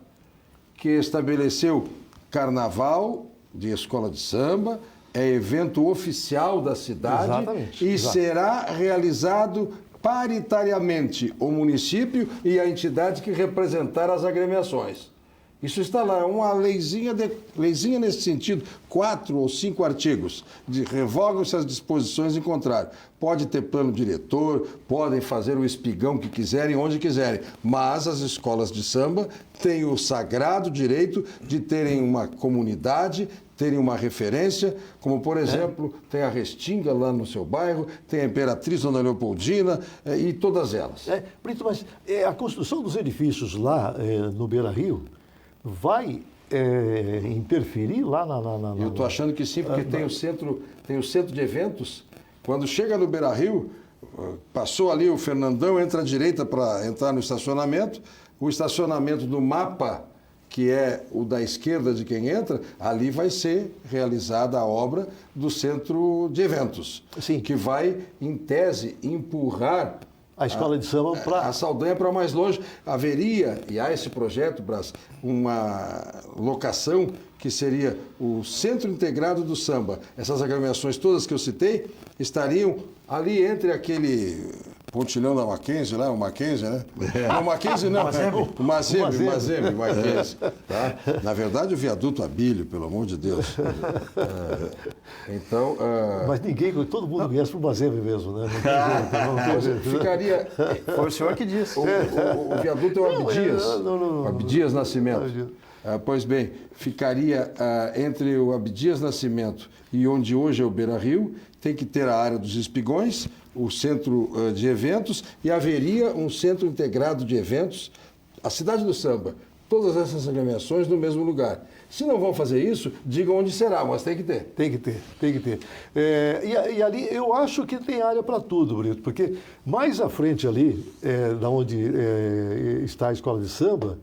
que estabeleceu carnaval de escola de samba, é evento oficial da cidade. Exatamente, e exato. será realizado paritariamente o município e a entidade que representar as agremiações. Isso está lá, uma leizinha nesse sentido, 4 ou 5 artigos, revogam-se as disposições em contrário. Pode ter plano diretor, podem fazer o espigão que quiserem, onde quiserem, mas as escolas de samba têm o sagrado direito de terem uma comunidade, terem uma referência, como, por exemplo, tem a Restinga lá no seu bairro, tem a Imperatriz Dona Leopoldina e todas elas. Brito, mas a construção dos edifícios lá no Beira-Rio vai interferir lá na... Eu estou achando que sim, porque tem o centro de eventos. Quando chega no Beira-Rio, passou ali o Fernandão, entra à direita para entrar no estacionamento, o estacionamento do MAPA, que é o da esquerda de quem entra, ali vai ser realizada a obra do centro de eventos. Sim. Que vai, em tese, empurrar A escola de samba para... a Saldanha para mais longe. Haveria, e há esse projeto, Brás, uma locação que seria o Centro Integrado do Samba. Essas agremiações todas que eu citei estariam ali entre aquele pontilhão da Mackenzie, lá, o Mackenzie, né? Não, o Mackenzie não, o Mazembe, Mackenzie. Tá? Na verdade, o viaduto Abílio, pelo amor de Deus. Então... Mas todo mundo conhece por Mazembe mesmo, né? Não tem jeito. Ficaria... Foi o senhor que disse. O viaduto é o Abdias. Não. Abdias Nascimento. Pois bem, ficaria entre o Abdias Nascimento e onde hoje é o Beira-Rio, tem que ter a área dos espigões, o centro de eventos, e haveria um centro integrado de eventos, a cidade do samba, todas essas agremiações no mesmo lugar. Se não vão fazer isso, digam onde será, mas tem que ter. Tem que ter. E ali eu acho que tem área para tudo, Brito, porque mais à frente ali, da onde está a escola de samba,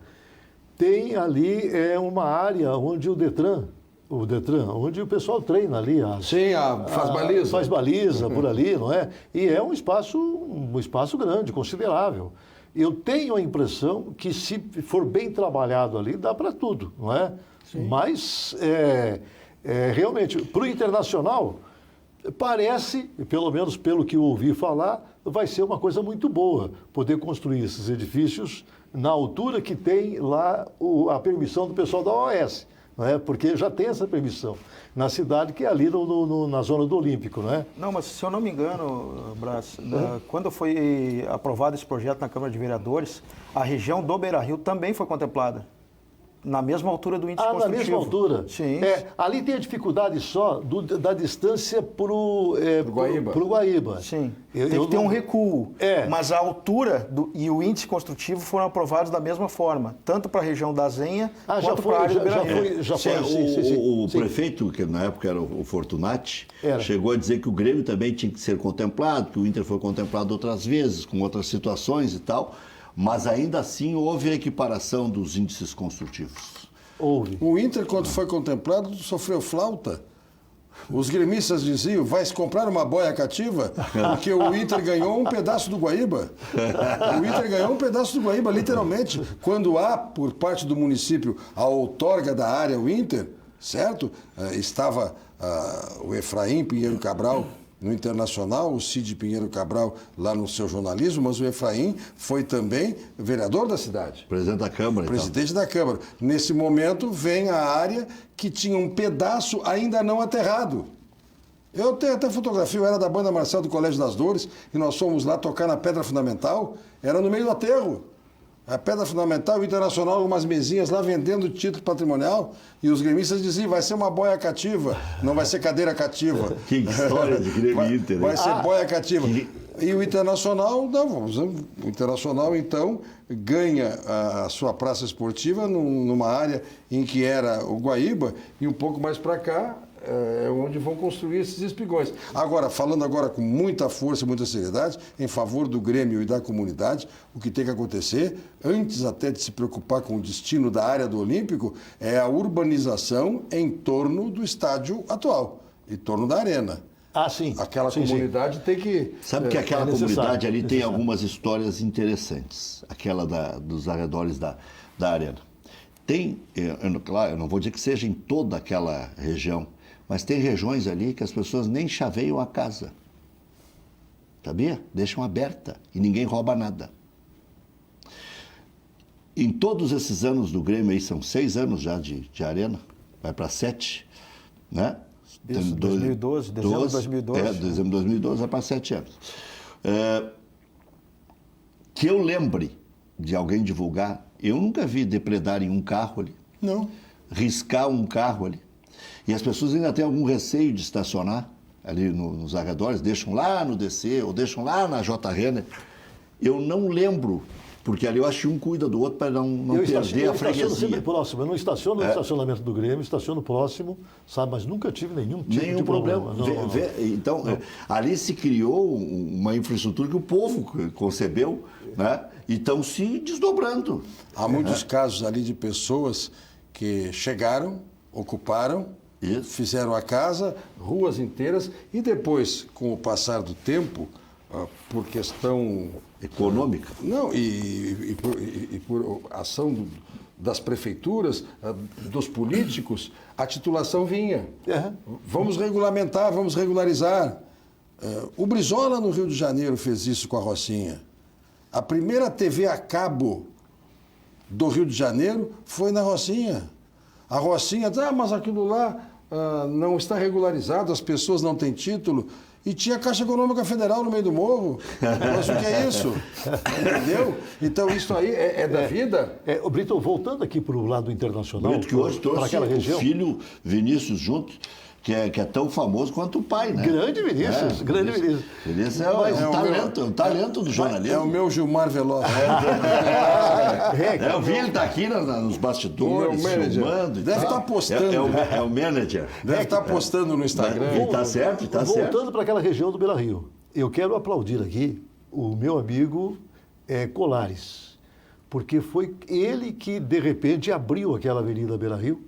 tem ali uma área onde o Detran, onde o pessoal treina ali. Sim, faz baliza. Faz baliza por ali, não é? E é um espaço grande, considerável. Eu tenho a impressão que se for bem trabalhado ali, dá para tudo, não é? Sim. Mas, realmente, para o internacional, parece, pelo menos pelo que eu ouvi falar, vai ser uma coisa muito boa poder construir esses edifícios na altura que tem lá a permissão do pessoal da OAS, não é? Porque já tem essa permissão na cidade, que é ali na zona do Olímpico, não é? Não, mas se eu não me engano, Brás, quando foi aprovado esse projeto na Câmara de Vereadores, a região do Beira-Rio também foi contemplada. Na mesma altura do índice construtivo. Na mesma altura? Sim. Ali tem a dificuldade só da distância para o Guaíba. Sim. Tem que ter um recuo. Mas a altura e o índice construtivo foram aprovados da mesma forma, tanto para a região da Zenha quanto para a área do Beira-Rio. O prefeito, que na época era o Fortunati, chegou a dizer que o Grêmio também tinha que ser contemplado, que o Inter foi contemplado outras vezes, com outras situações e tal. Mas ainda assim houve a equiparação dos índices construtivos. Houve. O Inter, quando foi contemplado, sofreu flauta. Os gremistas diziam, vai se comprar uma boia cativa? Porque o Inter ganhou um pedaço do Guaíba. O Inter ganhou um pedaço do Guaíba, literalmente. Quando há, por parte do município, a outorga da área, o Inter, certo? Estava o Efraim Pinheiro Cabral no Internacional, o Cid Pinheiro Cabral lá no seu jornalismo, mas o Efraim foi também vereador da cidade. Presidente da Câmara. Presidente da Câmara. Nesse momento vem a área que tinha um pedaço ainda não aterrado. Eu tenho até fotografia, eu era da banda marcial do Colégio das Dores, e nós fomos lá tocar na Pedra Fundamental, era no meio do aterro. A Pedra Fundamental, o Internacional, algumas mesinhas lá vendendo título patrimonial, e os gremistas diziam, vai ser uma boia cativa, não vai ser cadeira cativa. Que história de Grêmio Inter. Vai ser boia cativa. E o Internacional, não, o Internacional, então, ganha a sua praça esportiva numa área em que era o Guaíba, e um pouco mais para cá é onde vão construir esses espigões. Agora, falando agora com muita força e muita seriedade, em favor do Grêmio e da comunidade, o que tem que acontecer, antes até de se preocupar com o destino da área do Olímpico, é a urbanização em torno do estádio atual, em torno da arena. Ah, sim. Aquela comunidade tem que... Sabe que aquela necessário, comunidade ali tem necessário. algumas histórias interessantes, aquela dos arredores da arena. Tem, claro, eu não vou dizer que seja em toda aquela região, mas tem regiões ali que as pessoas nem chaveiam a casa. Sabia? Deixam aberta e ninguém rouba nada. Em todos esses anos do Grêmio, aí são 6 anos já de arena, vai para 7, né? Isso, 2012, dezembro de 2012. Dezembro de 2012, vai para 7 anos. Que eu lembre de alguém divulgar, eu nunca vi depredarem um carro ali. Não. Riscar um carro ali. E as pessoas ainda têm algum receio de estacionar ali nos arredores, deixam lá no DC ou deixam lá na J. Renner. Eu não lembro, porque ali eu acho que um cuida do outro para não perder a estaciono freguesia. sempre próximo. Eu não estaciono no estacionamento do Grêmio, estaciono próximo, sabe? Mas nunca tive nenhum tipo Nenhum de problema. problema. Então, ali se criou uma infraestrutura que o povo concebeu, né? E estão se desdobrando. Há muitos casos ali de pessoas que chegaram, ocuparam, Isso. fizeram a casa, ruas inteiras, e depois, com o passar do tempo, por questão... Econômica. Não, e por ação das prefeituras, dos políticos, a titulação vinha. Vamos regulamentar, vamos regularizar. O Brizola, no Rio de Janeiro, fez isso com a Rocinha. A primeira TV a cabo do Rio de Janeiro foi na Rocinha. A Rocinha diz, mas aquilo lá não está regularizado, as pessoas não têm título. E tinha a Caixa Econômica Federal no meio do morro. Mas o que é isso? Entendeu? Então, isso aí é da vida. Brito, voltando aqui para o lado internacional, Muito que hoje para trouxe aquela região. o filho Vinícius junto, que é tão famoso quanto o pai, né? Grande Vinícius, grande Vinícius. Vinícius é um talento do jornalismo. É o meu Gilmar Veloz. Eu vi ele tá aqui nos bastidores, O meu manager. filmando. Deve estar postando. É o manager. Deve estar postando no Instagram. E tá certo, tá certo. Voltando para aquela região do Beira-Rio, eu quero aplaudir aqui o meu amigo Colares, porque foi ele que, de repente, abriu aquela Avenida Beira-Rio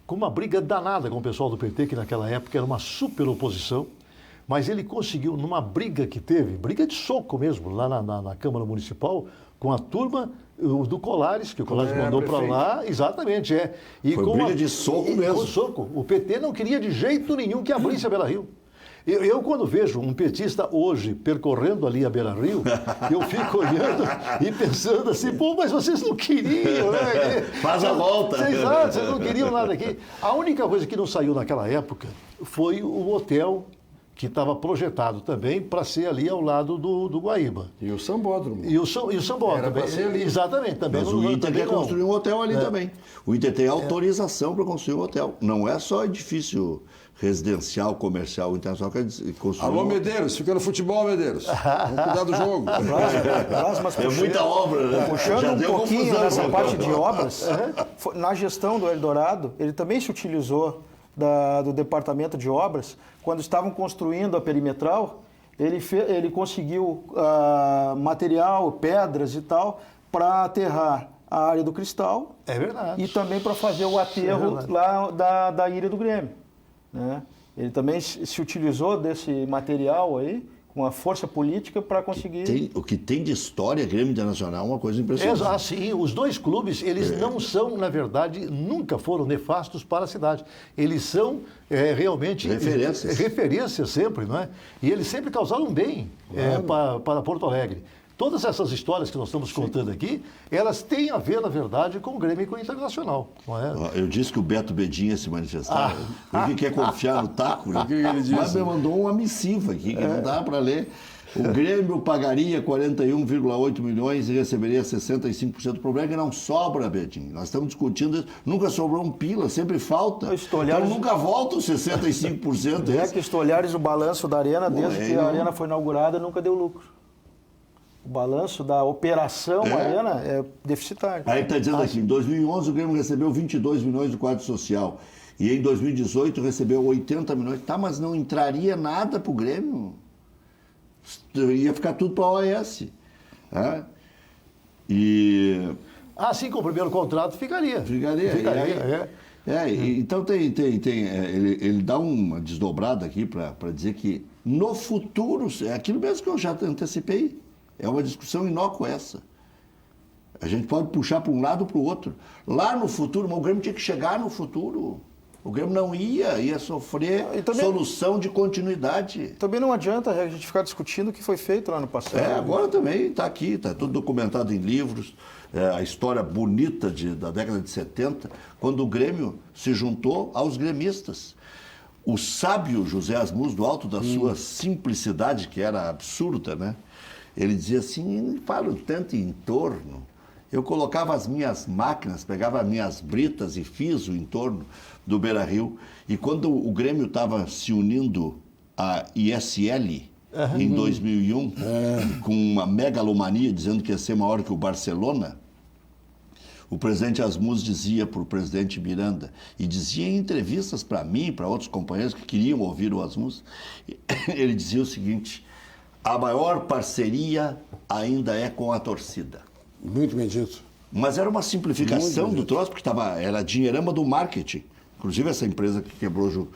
com uma briga danada com o pessoal do PT, que naquela época era uma super oposição, mas ele conseguiu, numa briga que teve, briga de soco mesmo, lá na Câmara Municipal, com a turma do Colares, que o Colares mandou para lá, exatamente, E Foi com briga de soco mesmo. Com soco. O PT não queria de jeito nenhum que abrisse a Beira-Rio. Eu, quando vejo um petista hoje percorrendo ali a Beira-Rio, eu fico olhando e pensando assim, pô, mas vocês não queriam, né? Faz a volta. Vocês não queriam nada aqui. A única coisa que não saiu naquela época foi o hotel que estava projetado também para ser ali ao lado do Guaíba. E o Sambódromo. E o Sambódromo. Era para ser ali. Exatamente. Também Mas o Inter quer construir um hotel ali também. O Inter tem autorização para construir um hotel. Não é só edifício residencial, comercial, internacional, quer construir. Alô, Medeiros, fica no futebol, Medeiros. Vamos cuidar do jogo. Mas É muita obra, né? Puxando Já um deu pouquinho confusão, nessa né? parte de obras, na gestão do Eldorado, ele também se utilizou do departamento de obras. Quando estavam construindo a perimetral, ele conseguiu material, pedras e tal, para aterrar a área do Cristal. É verdade. E também para fazer o aterro lá da Ilha do Grêmio, né? Ele também se utilizou desse material aí, com a força política, para conseguir... O que tem de história Grêmio Internacional é uma coisa impressionante. Sim, os dois clubes, eles não são, na verdade, nunca foram nefastos para a cidade. Eles são realmente... Referências. Referências sempre, não é? E eles sempre causaram bem para Porto Alegre. Todas essas histórias que nós estamos contando aqui, elas têm a ver, na verdade, com o Grêmio e com o Internacional, não é? Eu disse que o Beto Bedin ia se manifestar, porque quer confiar no taco, né? O que ele disse? Mas me mandou uma missiva aqui, que não dá para ler. O Grêmio pagaria 41,8 milhões e receberia 65%. O problema é que não sobra, Bedin. Nós estamos discutindo isso. Nunca sobrou um pila, sempre falta. Então nunca volta os 65%. É que se tu olhares o balanço da Arena, desde que a Arena foi inaugurada, nunca deu lucro. O balanço da operação Arena é deficitário. Aí está dizendo aqui, em 2011 o Grêmio recebeu 22 milhões do quadro social. E em 2018 recebeu 80 milhões. Tá, mas não entraria nada para o Grêmio. Ia ficar tudo para a OAS. Né? E... Assim como o primeiro contrato ficaria. Ficaria. Então ele dá uma desdobrada aqui para dizer que no futuro, é aquilo mesmo que eu já antecipei, é uma discussão inócua essa. A gente pode puxar para um lado ou para o outro. Lá no futuro, mas o Grêmio tinha que chegar no futuro. O Grêmio não ia sofrer solução de continuidade. Também não adianta a gente ficar discutindo o que foi feito lá no passado. Agora também está aqui, está tudo documentado em livros, a história bonita da década de 70, quando o Grêmio se juntou aos gremistas. O sábio José Asmus, do alto da sua simplicidade, que era absurda, né? Ele dizia assim, não falo tanto em entorno. Eu colocava as minhas máquinas, pegava as minhas britas e fiz o entorno do Beira-Rio. E quando o Grêmio estava se unindo à ISL em 2001, com uma megalomania, dizendo que ia ser maior que o Barcelona, o presidente Asmus dizia para o presidente Miranda, e dizia em entrevistas para mim, para outros companheiros que queriam ouvir o Asmus, ele dizia o seguinte, a maior parceria ainda é com a torcida. Muito bem dito. Mas era uma simplificação do troço, porque era dinheirama do marketing. Inclusive essa empresa que quebrou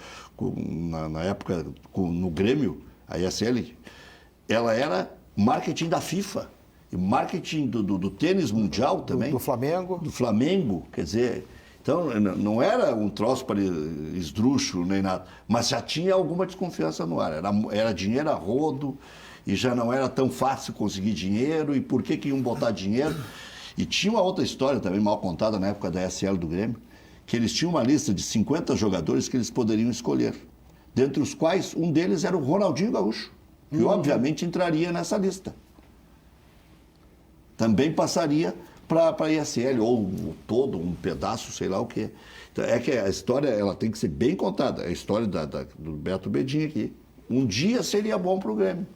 na época no Grêmio, a ISL, ela era marketing da FIFA. E marketing do tênis mundial também. Do Flamengo. Do Flamengo, quer dizer... Então, não era um troço para esdrúxulo nem nada, mas já tinha alguma desconfiança no ar. Era dinheiro a rodo e já não era tão fácil conseguir dinheiro. E por que iam botar dinheiro? E tinha uma outra história também mal contada na época da SL do Grêmio, que eles tinham uma lista de 50 jogadores que eles poderiam escolher, dentre os quais um deles era o Ronaldinho Gaúcho, que obviamente entraria nessa lista. Também passaria para a ISL, ou todo, um pedaço, sei lá o quê. Então, é que a história ela tem que ser bem contada. É a história do Beto Bedin aqui. Um dia seria bom para o Grêmio,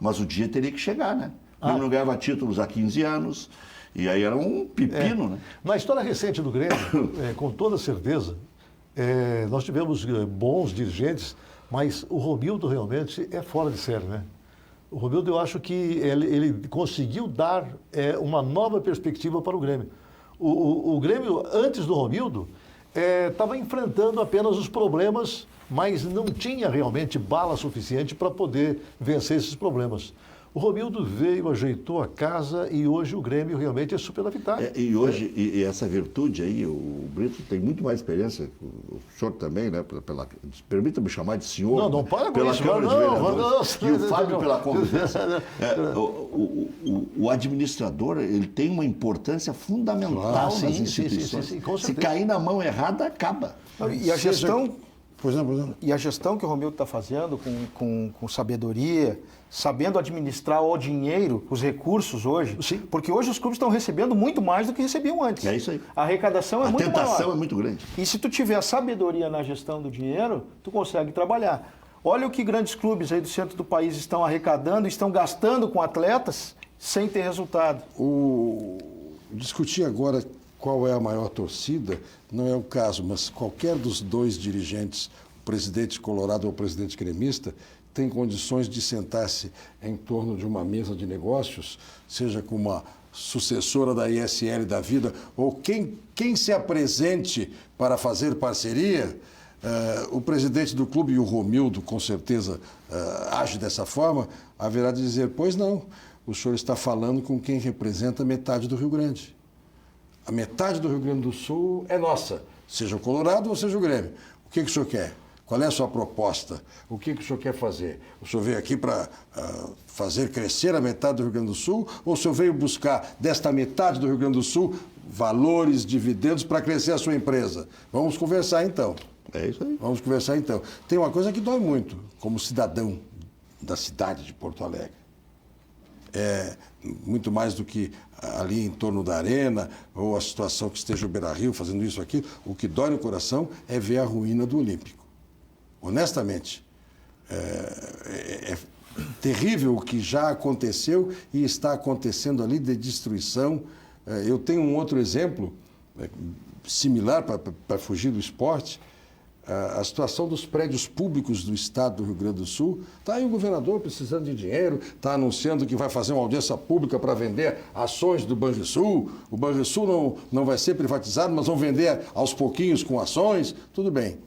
mas o dia teria que chegar, né? O Grêmio não ganhava títulos há 15 anos, e aí era um pepino, né? Na história recente do Grêmio, com toda certeza, nós tivemos bons dirigentes, mas o Romildo realmente é fora de série, né? O Romildo, eu acho que ele conseguiu dar uma nova perspectiva para o Grêmio. O Grêmio, antes do Romildo, estava enfrentando apenas os problemas, mas não tinha realmente bala suficiente para poder vencer esses problemas. O Romildo veio, ajeitou a casa e hoje o Grêmio realmente é superavitário. E hoje, e essa virtude aí, o Brito tem muito mais experiência, o senhor também, né? Permita-me chamar de senhor. Não para com pela isso. Câmara de Vereadores. Não, e o Fábio pela convivência. O administrador, ele tem uma importância fundamental nas instituições. Sim, com certeza. Se cair na mão errada, acaba. E a gestão... Pois não. E a gestão que o Romildo está fazendo com sabedoria, sabendo administrar o dinheiro, os recursos hoje, porque hoje os clubes estão recebendo muito mais do que recebiam antes. É isso aí. A arrecadação é muito maior. A tentação é muito grande. E se tu tiver sabedoria na gestão do dinheiro, tu consegue trabalhar. Olha o que grandes clubes aí do centro do país estão arrecadando, estão gastando com atletas sem ter resultado. Discutir agora qual é a maior torcida não é o caso, mas qualquer dos dois dirigentes, o presidente colorado ou o presidente gremista, tem condições de sentar-se em torno de uma mesa de negócios, seja com uma sucessora da ISL da vida, ou quem se apresente para fazer parceria. O presidente do clube, e o Romildo com certeza age dessa forma, haverá de dizer, pois não, o senhor está falando com quem representa metade do Rio Grande. A metade do Rio Grande do Sul é nossa, seja o Colorado ou seja o Grêmio. O que o senhor quer? Qual é a sua proposta? O que o senhor quer fazer? O senhor veio aqui para fazer crescer a metade do Rio Grande do Sul? Ou o senhor veio buscar desta metade do Rio Grande do Sul valores, dividendos para crescer a sua empresa? Vamos conversar então. É isso aí. Vamos conversar então. Tem uma coisa que dói muito, como cidadão da cidade de Porto Alegre. É muito mais do que ali em torno da arena, ou a situação que esteja o Beira-Rio fazendo isso aqui. O que dói no coração é ver a ruína do Olímpico. Honestamente, é terrível o que já aconteceu e está acontecendo ali de destruição. Eu tenho um outro exemplo similar para fugir do esporte. A situação dos prédios públicos do estado do Rio Grande do Sul. Está aí o governador precisando de dinheiro, está anunciando que vai fazer uma audiência pública para vender ações do Banrisul. O Banrisul não vai ser privatizado, mas vão vender aos pouquinhos com ações. Tudo bem.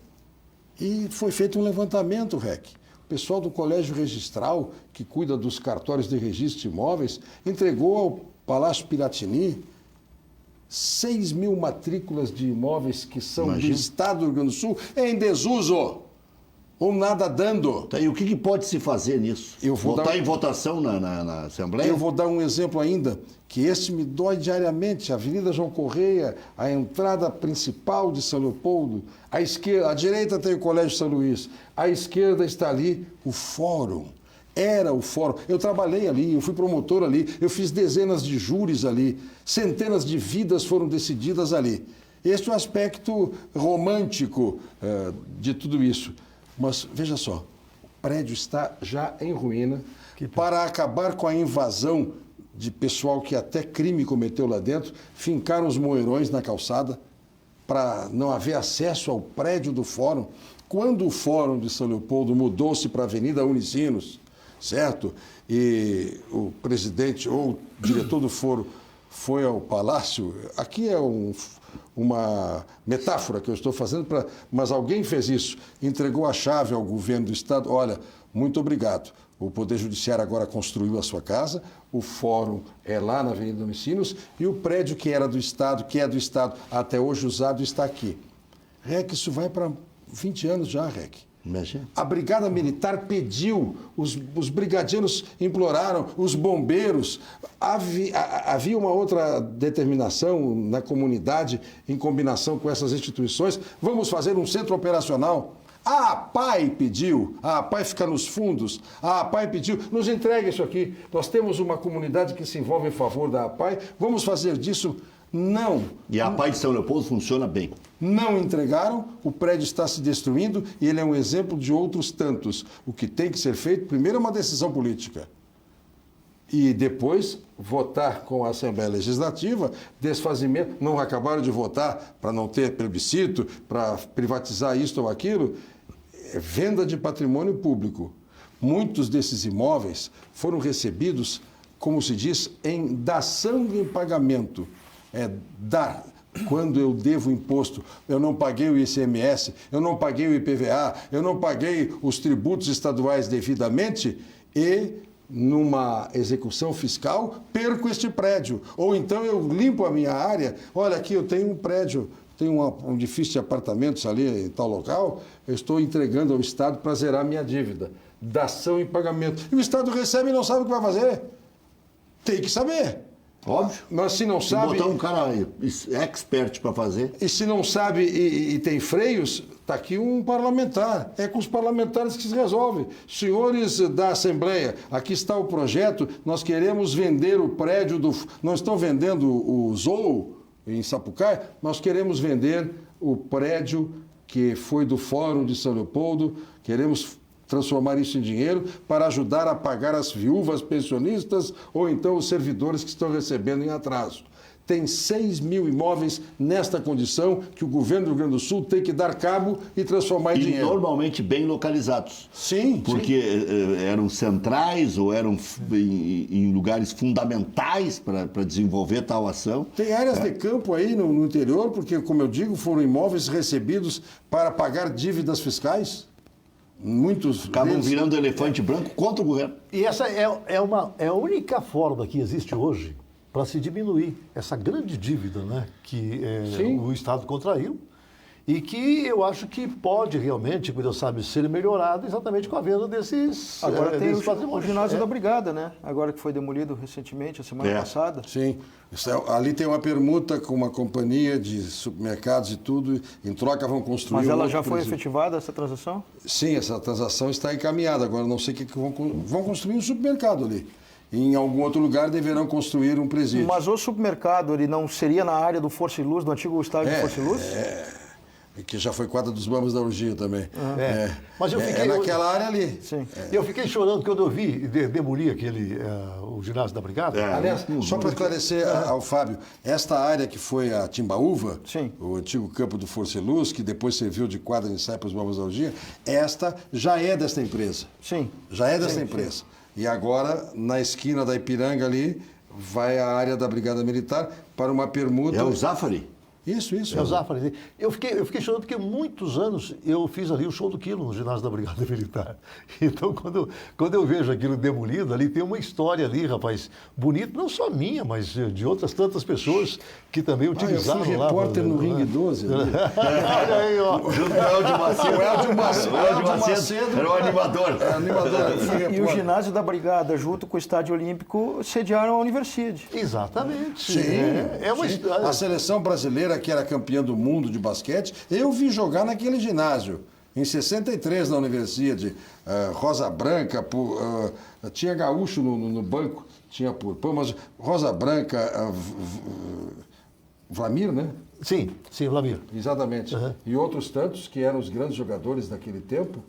E foi feito um levantamento, REC. O pessoal do Colégio Registral, que cuida dos cartórios de registro de imóveis, entregou ao Palácio Piratini 6 mil matrículas de imóveis que são do estado do Rio Grande do Sul em desuso, ou nada dando. Tá, e o que pode se fazer nisso? Botar em votação na Assembleia? Eu vou dar um exemplo ainda, que esse me dói diariamente. A Avenida João Correia, a entrada principal de São Leopoldo, à direita tem o Colégio São Luís, à esquerda está ali o Fórum. Era o fórum. Eu trabalhei ali, eu fui promotor ali, eu fiz dezenas de júris ali, centenas de vidas foram decididas ali. Este é o aspecto romântico de tudo isso. Mas, veja só, o prédio está já em ruína. Para acabar com a invasão de pessoal que até crime cometeu lá dentro, fincaram os moeirões na calçada para não haver acesso ao prédio do fórum. Quando o Fórum de São Leopoldo mudou-se para a Avenida Unicinos, certo? E o presidente ou o diretor do foro foi ao palácio. Aqui é uma metáfora que eu estou fazendo, mas alguém fez isso. Entregou a chave ao governo do estado. Olha, muito obrigado. O Poder Judiciário agora construiu a sua casa, o fórum é lá na Avenida Unicinos e o prédio que era do estado, que é do estado até hoje usado, está aqui. REC, isso vai para 20 anos já, REC. Imagina. A Brigada Militar pediu, os brigadianos imploraram, os bombeiros. Havia uma outra determinação na comunidade, em combinação com essas instituições, vamos fazer um centro operacional. A APAI pediu, a APAI fica nos fundos, a APAI pediu, nos entregue isso aqui. Nós temos uma comunidade que se envolve em favor da APAI, vamos fazer disso. Não. E a APAI de São Leopoldo funciona bem. Não entregaram, o prédio está se destruindo e ele é um exemplo de outros tantos. O que tem que ser feito, primeiro é uma decisão política. E depois votar com a Assembleia Legislativa, desfazimento, não acabaram de votar para não ter plebiscito, para privatizar isto ou aquilo, é venda de patrimônio público. Muitos desses imóveis foram recebidos, como se diz, em dação em pagamento. Dar. Quando eu devo imposto, eu não paguei o ICMS, eu não paguei o IPVA, eu não paguei os tributos estaduais devidamente e, numa execução fiscal, perco este prédio. Ou então eu limpo a minha área, olha aqui, eu tenho um prédio, tenho um edifício de apartamentos ali em tal local, eu estou entregando ao Estado para zerar minha dívida. Dação em pagamento. E o Estado recebe e não sabe o que vai fazer. Tem que saber. Óbvio. Mas se não sabe... botar um cara expert para fazer. E se não sabe e tem freios, está aqui um parlamentar. É com os parlamentares que se resolve. Senhores da Assembleia, aqui está o projeto, nós queremos vender o prédio do... Não estão vendendo o Zou em Sapucaí? Nós queremos vender o prédio que foi do Fórum de São Leopoldo, queremos transformar isso em dinheiro para ajudar a pagar as viúvas pensionistas ou então os servidores que estão recebendo em atraso. Tem 6 mil imóveis nesta condição que o governo do Rio Grande do Sul tem que dar cabo e transformar em dinheiro. E normalmente bem localizados. Sim. Porque eram centrais ou eram em lugares fundamentais para desenvolver tal ação. Tem áreas de campo aí no interior, porque, como eu digo, foram imóveis recebidos para pagar dívidas fiscais. Muitos acabam virando elefante branco contra o governo. E essa é a única forma que existe hoje para se diminuir essa grande dívida, né, que o Estado contraiu e que eu acho que pode realmente, Deus sabe, ser melhorado exatamente com a venda desses Agora tem desses o patrimônios. ginásio da Brigada, né? Agora que foi demolido recentemente, a semana passada. Sim. Ali tem uma permuta com uma companhia de supermercados e tudo. Em troca vão construir. Mas ela outro já foi presídio. efetivada, essa transação? Sim, essa transação está encaminhada. Agora não sei o que vão construir um supermercado ali. Em algum outro lugar deverão construir um presídio. Mas o supermercado, ele não seria na área do Força e Luz, do antigo estádio de Força e Luz? Que já foi quadra dos Bambas da Urgia também. Mas eu fiquei naquela área ali. Sim. Eu fiquei chorando quando eu vi demolir o ginásio da Brigada. Aliás, só para esclarecer ao Fábio, esta área que foi a Timbaúva, Sim. o antigo campo do Força e Luz, que depois serviu de quadra de ensaio para os Bambas da Urgia, esta já é desta empresa. Sim. Já é dessa empresa. E agora, na esquina da Ipiranga ali, vai a área da Brigada Militar para uma permuta. É o Zafari? Isso. É o Zafari. Eu fiquei chorando porque muitos anos eu fiz ali o show do Quilo no ginásio da Brigada Militar. Então, quando eu vejo aquilo demolido, ali tem uma história ali, rapaz, bonita, não só minha, mas de outras tantas pessoas que também utilizaram eu fui lá. repórter no Ringue 12. Ali. Olha aí, ó. Junto com o Eldio Macedo. O Eldio Macedo. O Eldio Macedo era o animador. E o ginásio da Brigada, junto com o Estádio Olímpico, sediaram a Universidade. Exatamente. Sim, É uma história. A seleção brasileira, que era campeã do mundo de basquete, eu vi jogar naquele ginásio. Em 63, na Universidade, Rosa Branca, tinha gaúcho no banco, tinha mas Rosa Branca, Vlamir, né? Sim, Vlamir. Exatamente. E outros tantos que eram os grandes jogadores daquele tempo.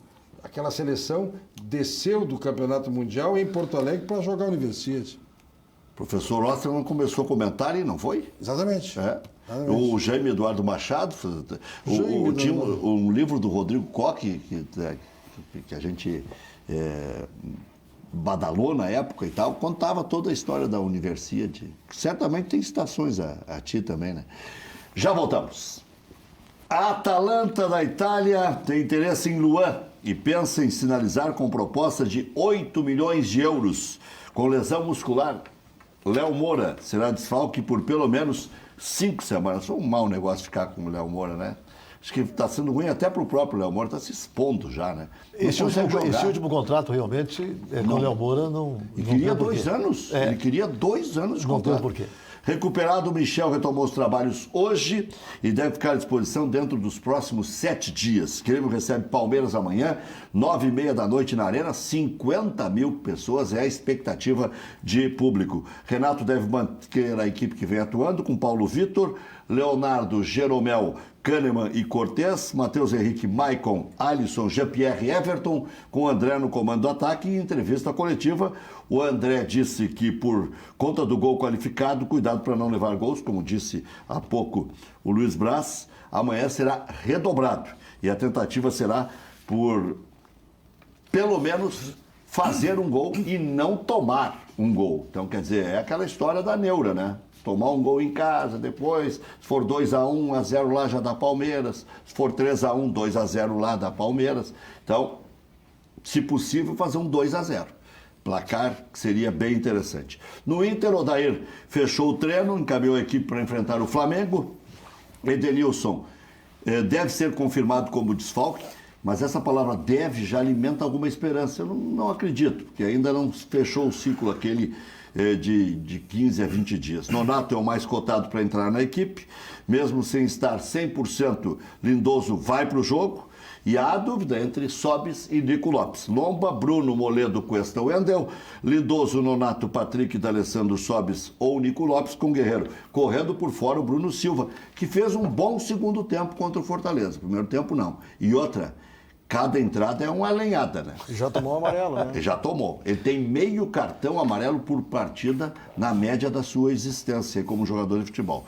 Aquela seleção desceu do Campeonato Mundial em Porto Alegre para jogar a Universidade. O professor Osterman começou a comentar e não foi? Exatamente. O Jaime Eduardo Machado, tinha um livro do Rodrigo Koch, que a gente badalou na época e tal, contava toda a história da Universidade. Certamente tem citações a ti também, né? Já voltamos. A Atalanta da Itália tem interesse em Luan e pensa em sinalizar com proposta de 8 milhões de euros. Com lesão muscular, Léo Moura será desfalque por pelo menos 5 semanas. Foi um mau negócio ficar com o Léo Moura, né? Acho que está sendo ruim até para o próprio Léo Moura, está se expondo já, né? Esse último contrato, realmente, com o Léo Moura, não. Ele queria 2 anos. Ele queria 2 anos de contrato. Não tem porquê. Recuperado, o Michel retomou os trabalhos hoje e deve ficar à disposição dentro dos próximos 7 dias. Grêmio recebe Palmeiras amanhã, 9h30 da noite na Arena, 50 mil pessoas é a expectativa de público. Renato deve manter a equipe que vem atuando com Paulo Vitor, Leonardo, Jeromel, Kahneman e Cortez, Matheus Henrique, Maicon, Alisson, Jean-Pierre e Everton, com André no comando do ataque. Em entrevista coletiva, o André disse que, por conta do gol qualificado, cuidado para não levar gols, como disse há pouco o Luiz Braz, amanhã será redobrado e a tentativa será por, pelo menos, fazer um gol e não tomar um gol. Então, quer dizer, é aquela história da neura, né? Tomar um gol em casa, depois, se for 2-1, 1-0 lá já dá Palmeiras, se for 3-1, 2-0 lá dá Palmeiras. Então, se possível, fazer um 2-0. Placar que seria bem interessante. No Inter, Odair fechou o treino, encaminhou a equipe para enfrentar o Flamengo. Edenilson deve ser confirmado como desfalque, mas essa palavra deve já alimenta alguma esperança. Eu não acredito, porque ainda não fechou o ciclo aquele de 15 a 20 dias. Nonato é o mais cotado para entrar na equipe, mesmo sem estar 100%, Lindoso vai para o jogo, e há dúvida entre Sobis e Nico Lopes. Lomba, Bruno, Moledo, Cuesta, Wendel, Lindoso, Nonato, Patrick, D'Alessandro, Sobis ou Nico Lopes com Guerreiro. Correndo por fora o Bruno Silva, que fez um bom segundo tempo contra o Fortaleza. Primeiro tempo não. E outra, cada entrada é uma alenhada, né? Já tomou amarelo, né? Já tomou. Ele tem meio cartão amarelo por partida na média da sua existência como jogador de futebol.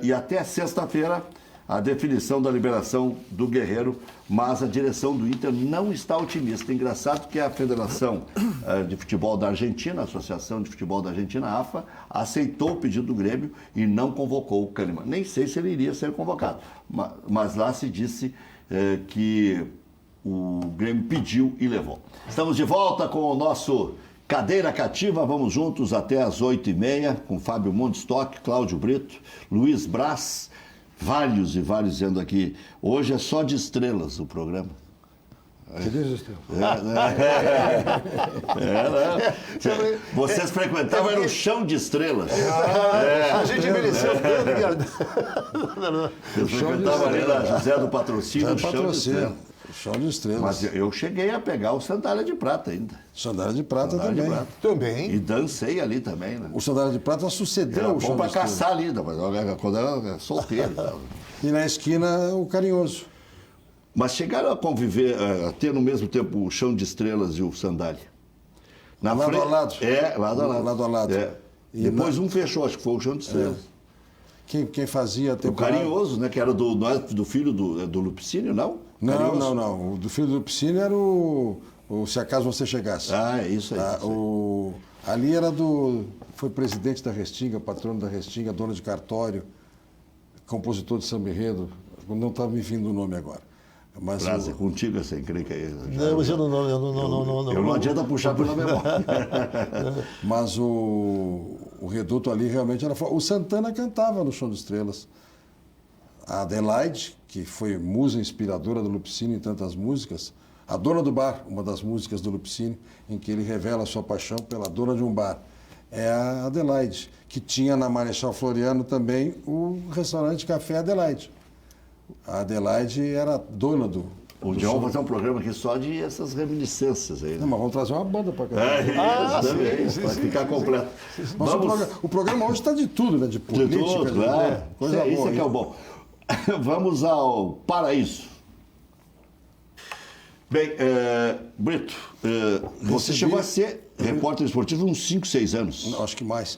E até sexta-feira, a definição da liberação do Guerreiro, mas a direção do Inter não está otimista. Engraçado que a Federação de Futebol da Argentina, a Associação de Futebol da Argentina, a AFA, aceitou o pedido do Grêmio e não convocou o Kahneman. Nem sei se ele iria ser convocado, mas lá se disse que o Grêmio pediu e levou. Estamos de volta com o nosso Cadeira Cativa. Vamos juntos até às 8h30 com Fábio Mondstock, Cláudio Brito, Luiz Braz, vários e vários dizendo aqui, hoje é só de estrelas o programa. Feliz Estrela. Né? Vocês frequentavam era o chão de estrelas. A gente mereceu tanto. Vocês frequentavam ali na José do Patrocínio, o chão de estrelas. Chão de estrelas. Mas eu cheguei a pegar o Sandália de Prata ainda. Sandália de Prata Sandália de também. Prata. Também. E dancei ali também, né? O Sandália de Prata sucedeu Era o bom Chão pra de Estrelas. caçar ali, mas quando era solteiro e tal. E na esquina, o Carinhoso. Mas chegaram a conviver, a ter no mesmo tempo o Chão de Estrelas e o Sandália. Lado a lado. É, lado a lado. Lado a lado. É. E Depois um fechou, acho que foi o Chão de Estrelas. Quem fazia a O temporada... Carinhoso, né? Que era não é do filho do Lupicínio, não? Não, Carinhoso? não. O do filho do Piscina era o Se Acaso Você Chegasse. Ah, é isso aí. Ah, ali era foi presidente da Restinga, patrono da Restinga, dono de cartório, compositor de samba enredo. Não está me vindo o nome agora. Mas Prazer, contigo essa encrenca aí. Não, mas eu não. Eu não adianta puxar pela memória. Mas o Reduto ali realmente era... O Santana cantava no Chão de Estrelas. A Adelaide, que foi musa inspiradora do Lupicínio em tantas músicas, a dona do bar, uma das músicas do Lupicínio, em que ele revela a sua paixão pela dona de um bar, é a Adelaide, que tinha na Marechal Floriano também o restaurante Café Adelaide. A Adelaide era dona do... Um dia vamos fazer um programa aqui só de essas reminiscências aí. Não, Né? mas vamos trazer uma banda para cá. Vai ficar completo. Mas o programa hoje está de tudo, né? De De política, tudo, de né? coisa Isso boa. é que é o bom. Vamos ao Paraíso. Bem, Brito, você chegou a ser repórter esportivo uns 5, 6 anos. Não, acho que mais.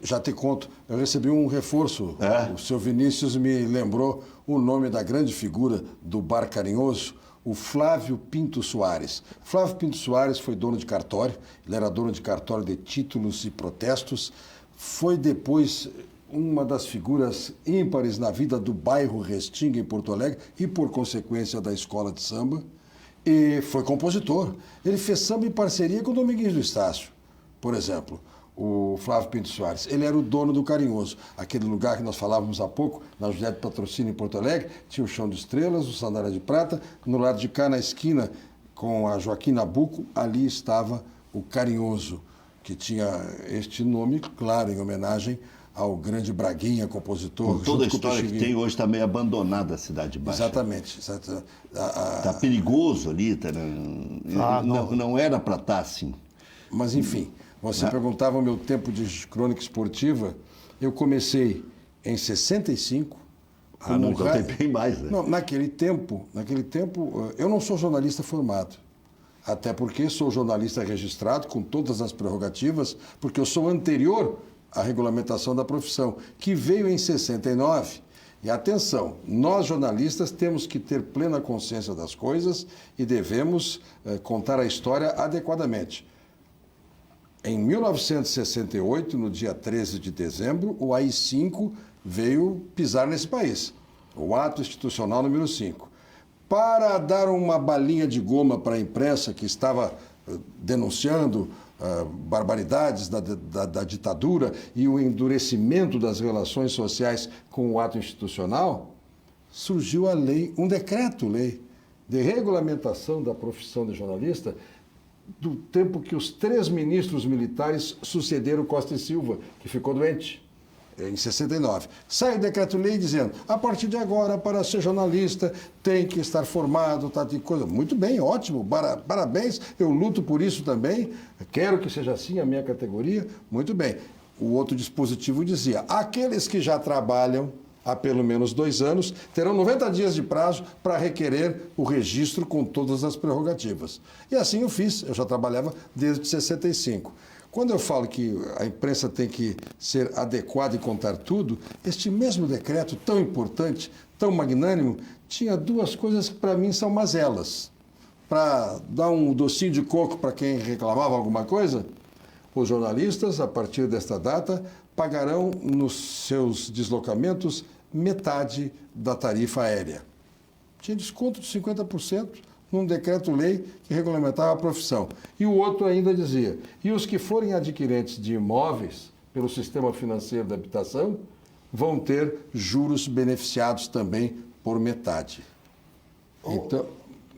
Já te conto, eu recebi um reforço. É? O seu Vinícius me lembrou o nome da grande figura do Bar Carinhoso, o Flávio Pinto Soares. Flávio Pinto Soares foi dono de cartório, ele era dono de cartório de títulos e protestos, foi depois uma das figuras ímpares na vida do bairro Restinga, em Porto Alegre, e por consequência da escola de samba. E foi compositor. Ele fez samba em parceria com o Dominguinhos do Estácio, por exemplo, o Flávio Pinto Soares. Ele era o dono do Carinhoso, aquele lugar que nós falávamos há pouco, na José de Patrocínio, em Porto Alegre, tinha o Chão de Estrelas, o Sandália de Prata, no lado de cá, na esquina, com a Joaquim Nabuco, ali estava o Carinhoso, que tinha este nome, claro, em homenagem ao grande Braguinha, compositor. Com toda a junto com o história que Pixinguinha. tem, hoje está meio abandonada a Cidade Baixa. Exatamente. Está perigoso ali. Tá, não era para estar assim. Mas, enfim, você perguntava o meu tempo de crônica esportiva. Eu comecei em 65. Não, então tem bem mais, né? Não, naquele tempo, eu não sou jornalista formado. Até porque sou jornalista registrado, com todas as prerrogativas, porque eu sou anterior à regulamentação da profissão, que veio em 69. E atenção, nós jornalistas temos que ter plena consciência das coisas e devemos contar a história adequadamente. Em 1968, no dia 13 de dezembro, o AI-5 veio pisar nesse país, o Ato Institucional número 5. Para dar uma balinha de goma para a imprensa que estava denunciando barbaridades da ditadura e o endurecimento das relações sociais com o ato institucional, surgiu a lei, um decreto-lei de regulamentação da profissão de jornalista do tempo que os 3 ministros militares sucederam Costa e Silva, que ficou doente, em 69. Sai o decreto-lei dizendo, a partir de agora, para ser jornalista, tem que estar formado, tá de coisa. Muito bem, ótimo, parabéns, eu luto por isso também, quero que seja assim a minha categoria, muito bem. O outro dispositivo dizia, aqueles que já trabalham há pelo menos 2 anos, terão 90 dias de prazo para requerer o registro com todas as prerrogativas. E assim eu fiz, eu já trabalhava desde 65. Quando eu falo que a imprensa tem que ser adequada e contar tudo, este mesmo decreto tão importante, tão magnânimo, tinha 2 coisas que para mim são mazelas. Para dar um docinho de coco para quem reclamava alguma coisa, os jornalistas, a partir desta data, pagarão nos seus deslocamentos metade da tarifa aérea. Tinha desconto de 50%. Num decreto-lei que regulamentava a profissão. E o outro ainda dizia, e os que forem adquirentes de imóveis pelo sistema financeiro da habitação, vão ter juros beneficiados também por metade. Então,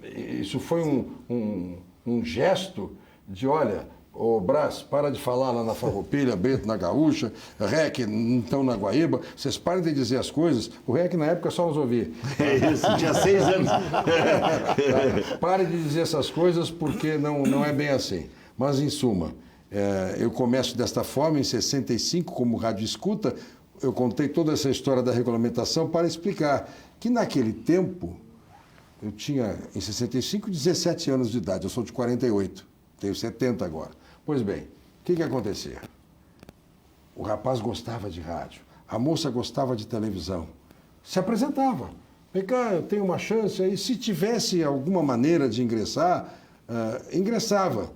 isso foi um gesto de, olha, ô Brás, para de falar lá na Farroupilha, Bento na Gaúcha, REC então na Guaíba, vocês parem de dizer as coisas, o REC na época só nos ouvia. É isso, tinha 6 anos. Pare de dizer essas coisas porque não é bem assim. Mas, em suma, eu começo desta forma, em 65, como rádio escuta, eu contei toda essa história da regulamentação para explicar que naquele tempo, eu tinha, em 65, 17 anos de idade, eu sou de 48, tenho 70 agora. Pois bem, o que acontecia? O rapaz gostava de rádio, a moça gostava de televisão, se apresentava. Vem cá, eu tenho uma chance aí, se tivesse alguma maneira de ingressar, ingressava.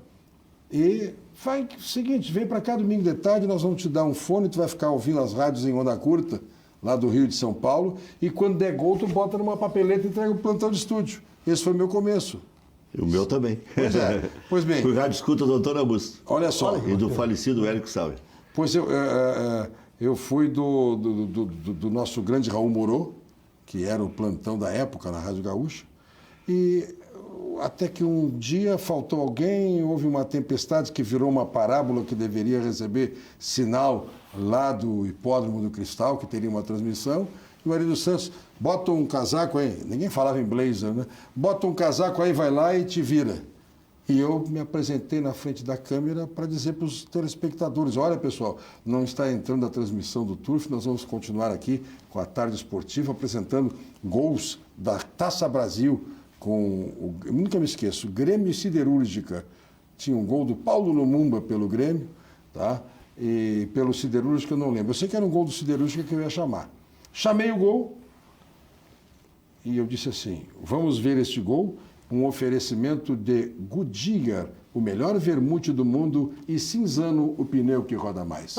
E faz o seguinte, vem para cá domingo de tarde, nós vamos te dar um fone, tu vai ficar ouvindo as rádios em onda curta, lá do Rio de São Paulo, e quando der gol, tu bota numa papeleta e entrega o plantão de estúdio. Esse foi o meu começo. E o meu também. Pois é. Pois bem. Fui rádio escuta do Antônio Augusto. Olha só. E do falecido Érico Sauer. Pois eu fui do nosso grande Raul Morô, que era o plantão da época na Rádio Gaúcha, e até que um dia faltou alguém, houve uma tempestade que virou uma parábola que deveria receber sinal lá do Hipódromo do Cristal, que teria uma transmissão, e o Arido Santos, bota um casaco aí, ninguém falava em blazer, né? Bota um casaco aí, vai lá e te vira. E eu me apresentei na frente da câmera para dizer para os telespectadores, olha pessoal, não está entrando a transmissão do Turf, nós vamos continuar aqui com a tarde esportiva apresentando gols da Taça Brasil com, eu nunca me esqueço, Grêmio e Siderúrgica. Tinha um gol do Paulo Lumumba pelo Grêmio, tá? E pelo Siderúrgica eu não lembro. Eu sei que era um gol do Siderúrgica que eu ia chamar. Chamei o gol e eu disse assim, vamos ver este gol, um oferecimento de Goodyear, o melhor vermute do mundo, e Cinzano, o pneu que roda mais.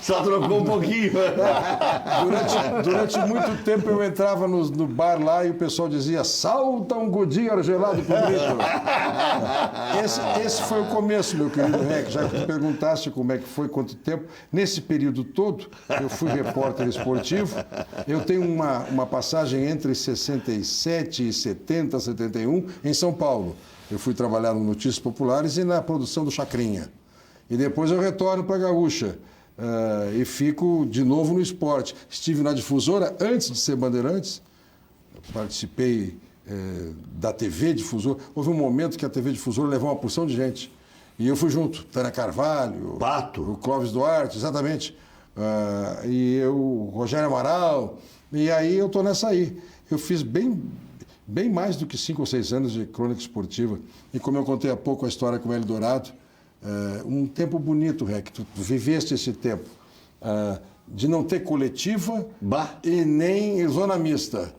Só trocou um pouquinho. Durante muito tempo eu entrava no bar lá e o pessoal dizia, salta um Goodyear gelado pro Brito. Esse foi o começo, meu querido Rec, já que tu perguntaste como é que foi, quanto tempo. Nesse período todo, eu fui repórter esportivo. Eu tenho uma passagem entre 67 e 70, 71, em São Paulo. Eu fui trabalhar no Notícias Populares e na produção do Chacrinha. E depois eu retorno para a Gaúcha e fico de novo no esporte. Estive na Difusora antes de ser Bandeirantes, participei da TV Difusora. Houve um momento que a TV Difusora levou uma porção de gente. E eu fui junto. Tânia Carvalho, Pato, o Clóvis Duarte, exatamente. E eu, o Rogério Amaral. E aí eu estou nessa aí. Eu fiz bem mais do que 5 ou 6 anos de crônica esportiva. E como eu contei há pouco a história com o Hélio Dourado, um tempo bonito, Rec, tu viveste esse tempo de não ter coletiva e nem zona mista.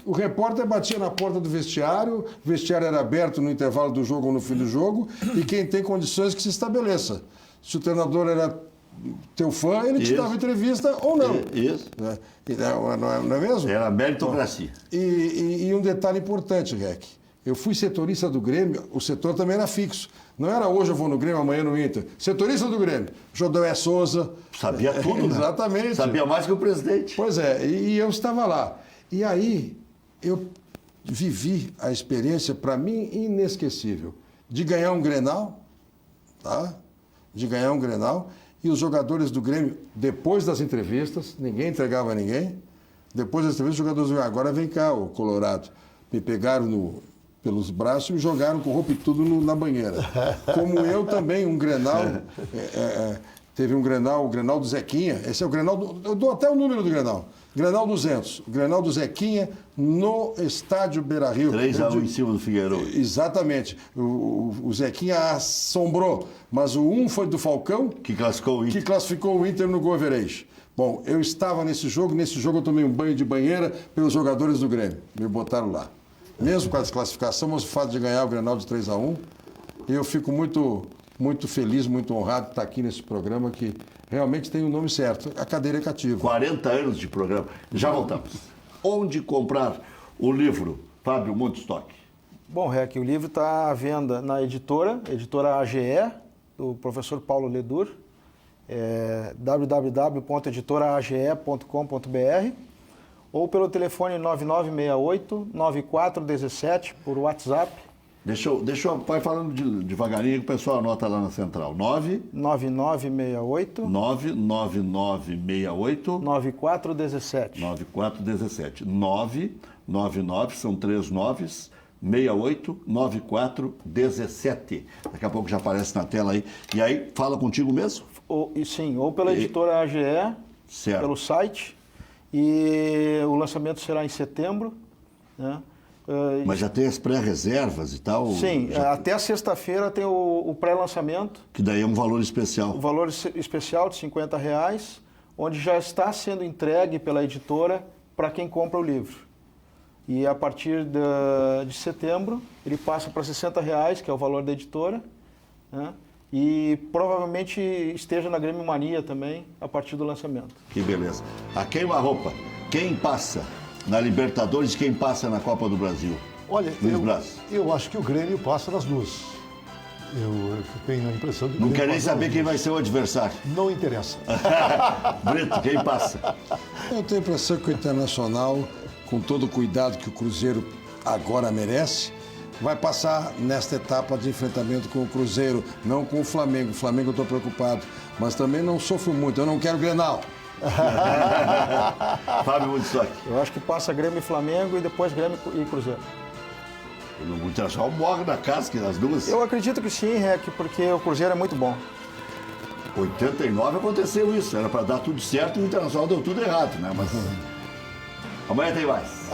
O repórter batia na porta do vestiário, o vestiário era aberto no intervalo do jogo ou no fim do jogo, e quem tem condições que se estabeleça. Se o treinador era teu fã, ele te dava entrevista ou não. Isso. Não é mesmo? Era meritocracia. E um detalhe importante, Rec. Eu fui setorista do Grêmio, o setor também era fixo. Não era hoje eu vou no Grêmio, amanhã no Inter. Setorista do Grêmio. Jodoé Souza. Sabia tudo, né? Exatamente. Sabia mais que o presidente. Pois é, e eu estava lá. E aí eu vivi a experiência, para mim, inesquecível, de ganhar um Grenal, tá? De ganhar um Grenal. E os jogadores do Grêmio, depois das entrevistas, ninguém entregava a ninguém, depois das entrevistas, os jogadores diziam, agora vem cá, o Colorado. Me pegaram pelos braços e me jogaram com roupa e tudo na banheira. Como eu também, um Grenal, teve um Grenal, o Grenal do Zequinha, esse é o Grenal, eu dou até o número do Grenal, Grenal 200, o Grenal do Zequinha no estádio Beira-Rio. 3-1 em cima do Figueiredo. Exatamente. O Zequinha assombrou, mas o 1 foi do Falcão, que classificou o Inter. Que classificou o Inter no Go Average. Bom, eu estava nesse jogo eu tomei um banho de banheira pelos jogadores do Grêmio, me botaram lá. Mesmo com a desclassificação, mas o fato de ganhar o Grenal de 3-1, e eu fico muito feliz, muito honrado de estar aqui nesse programa que realmente tem o nome certo. A cadeira é cativa. 40 anos de programa. Já voltamos. Onde comprar o livro Fábio Montstock? Bom, Rec, o livro está à venda na editora AGE, do professor Paulo Ledur, www.editoraage.com.br ou pelo telefone 9968-9417 por WhatsApp. Deixa eu vai falando devagarinho que o pessoal anota lá na central. 9968 99968 9417. 9417. 999, são 3 noves, 68 9417. Daqui a pouco já aparece na tela aí. E aí, fala contigo mesmo? Sim, ou pela editora AGE, certo, pelo site. E o lançamento será em setembro, né? Mas já tem as pré-reservas e tal? Sim, até sexta-feira tem o pré-lançamento. Que daí é um valor especial. O valor especial de R$50, onde já está sendo entregue pela editora para quem compra o livro. E a partir de setembro, ele passa para R$60, que é o valor da editora, né? E provavelmente esteja na Grêmio Mania também, a partir do lançamento. Que beleza. A queima-roupa, quem passa na Libertadores e quem passa na Copa do Brasil? Olha, Luiz Braz. eu acho que o Grêmio passa nas duas. Eu tenho a impressão que o Não Grêmio quer nem passa saber nas quem duas. vai ser o adversário. Não interessa. Brito, quem passa? Eu tenho a impressão que o Internacional, com todo o cuidado que o Cruzeiro agora merece, vai passar nesta etapa de enfrentamento com o Cruzeiro, não com o Flamengo. O Flamengo eu estou preocupado, mas também não sofro muito, eu não quero Grenal. Fábio Woodstock. Eu acho que passa Grêmio e Flamengo e depois Grêmio e Cruzeiro. O Internacional morre na casca das duas. Eu acredito que sim, Rec, porque o Cruzeiro é muito bom. 89 aconteceu isso, era para dar tudo certo e o Internacional deu tudo errado, né? Mas amanhã tem mais.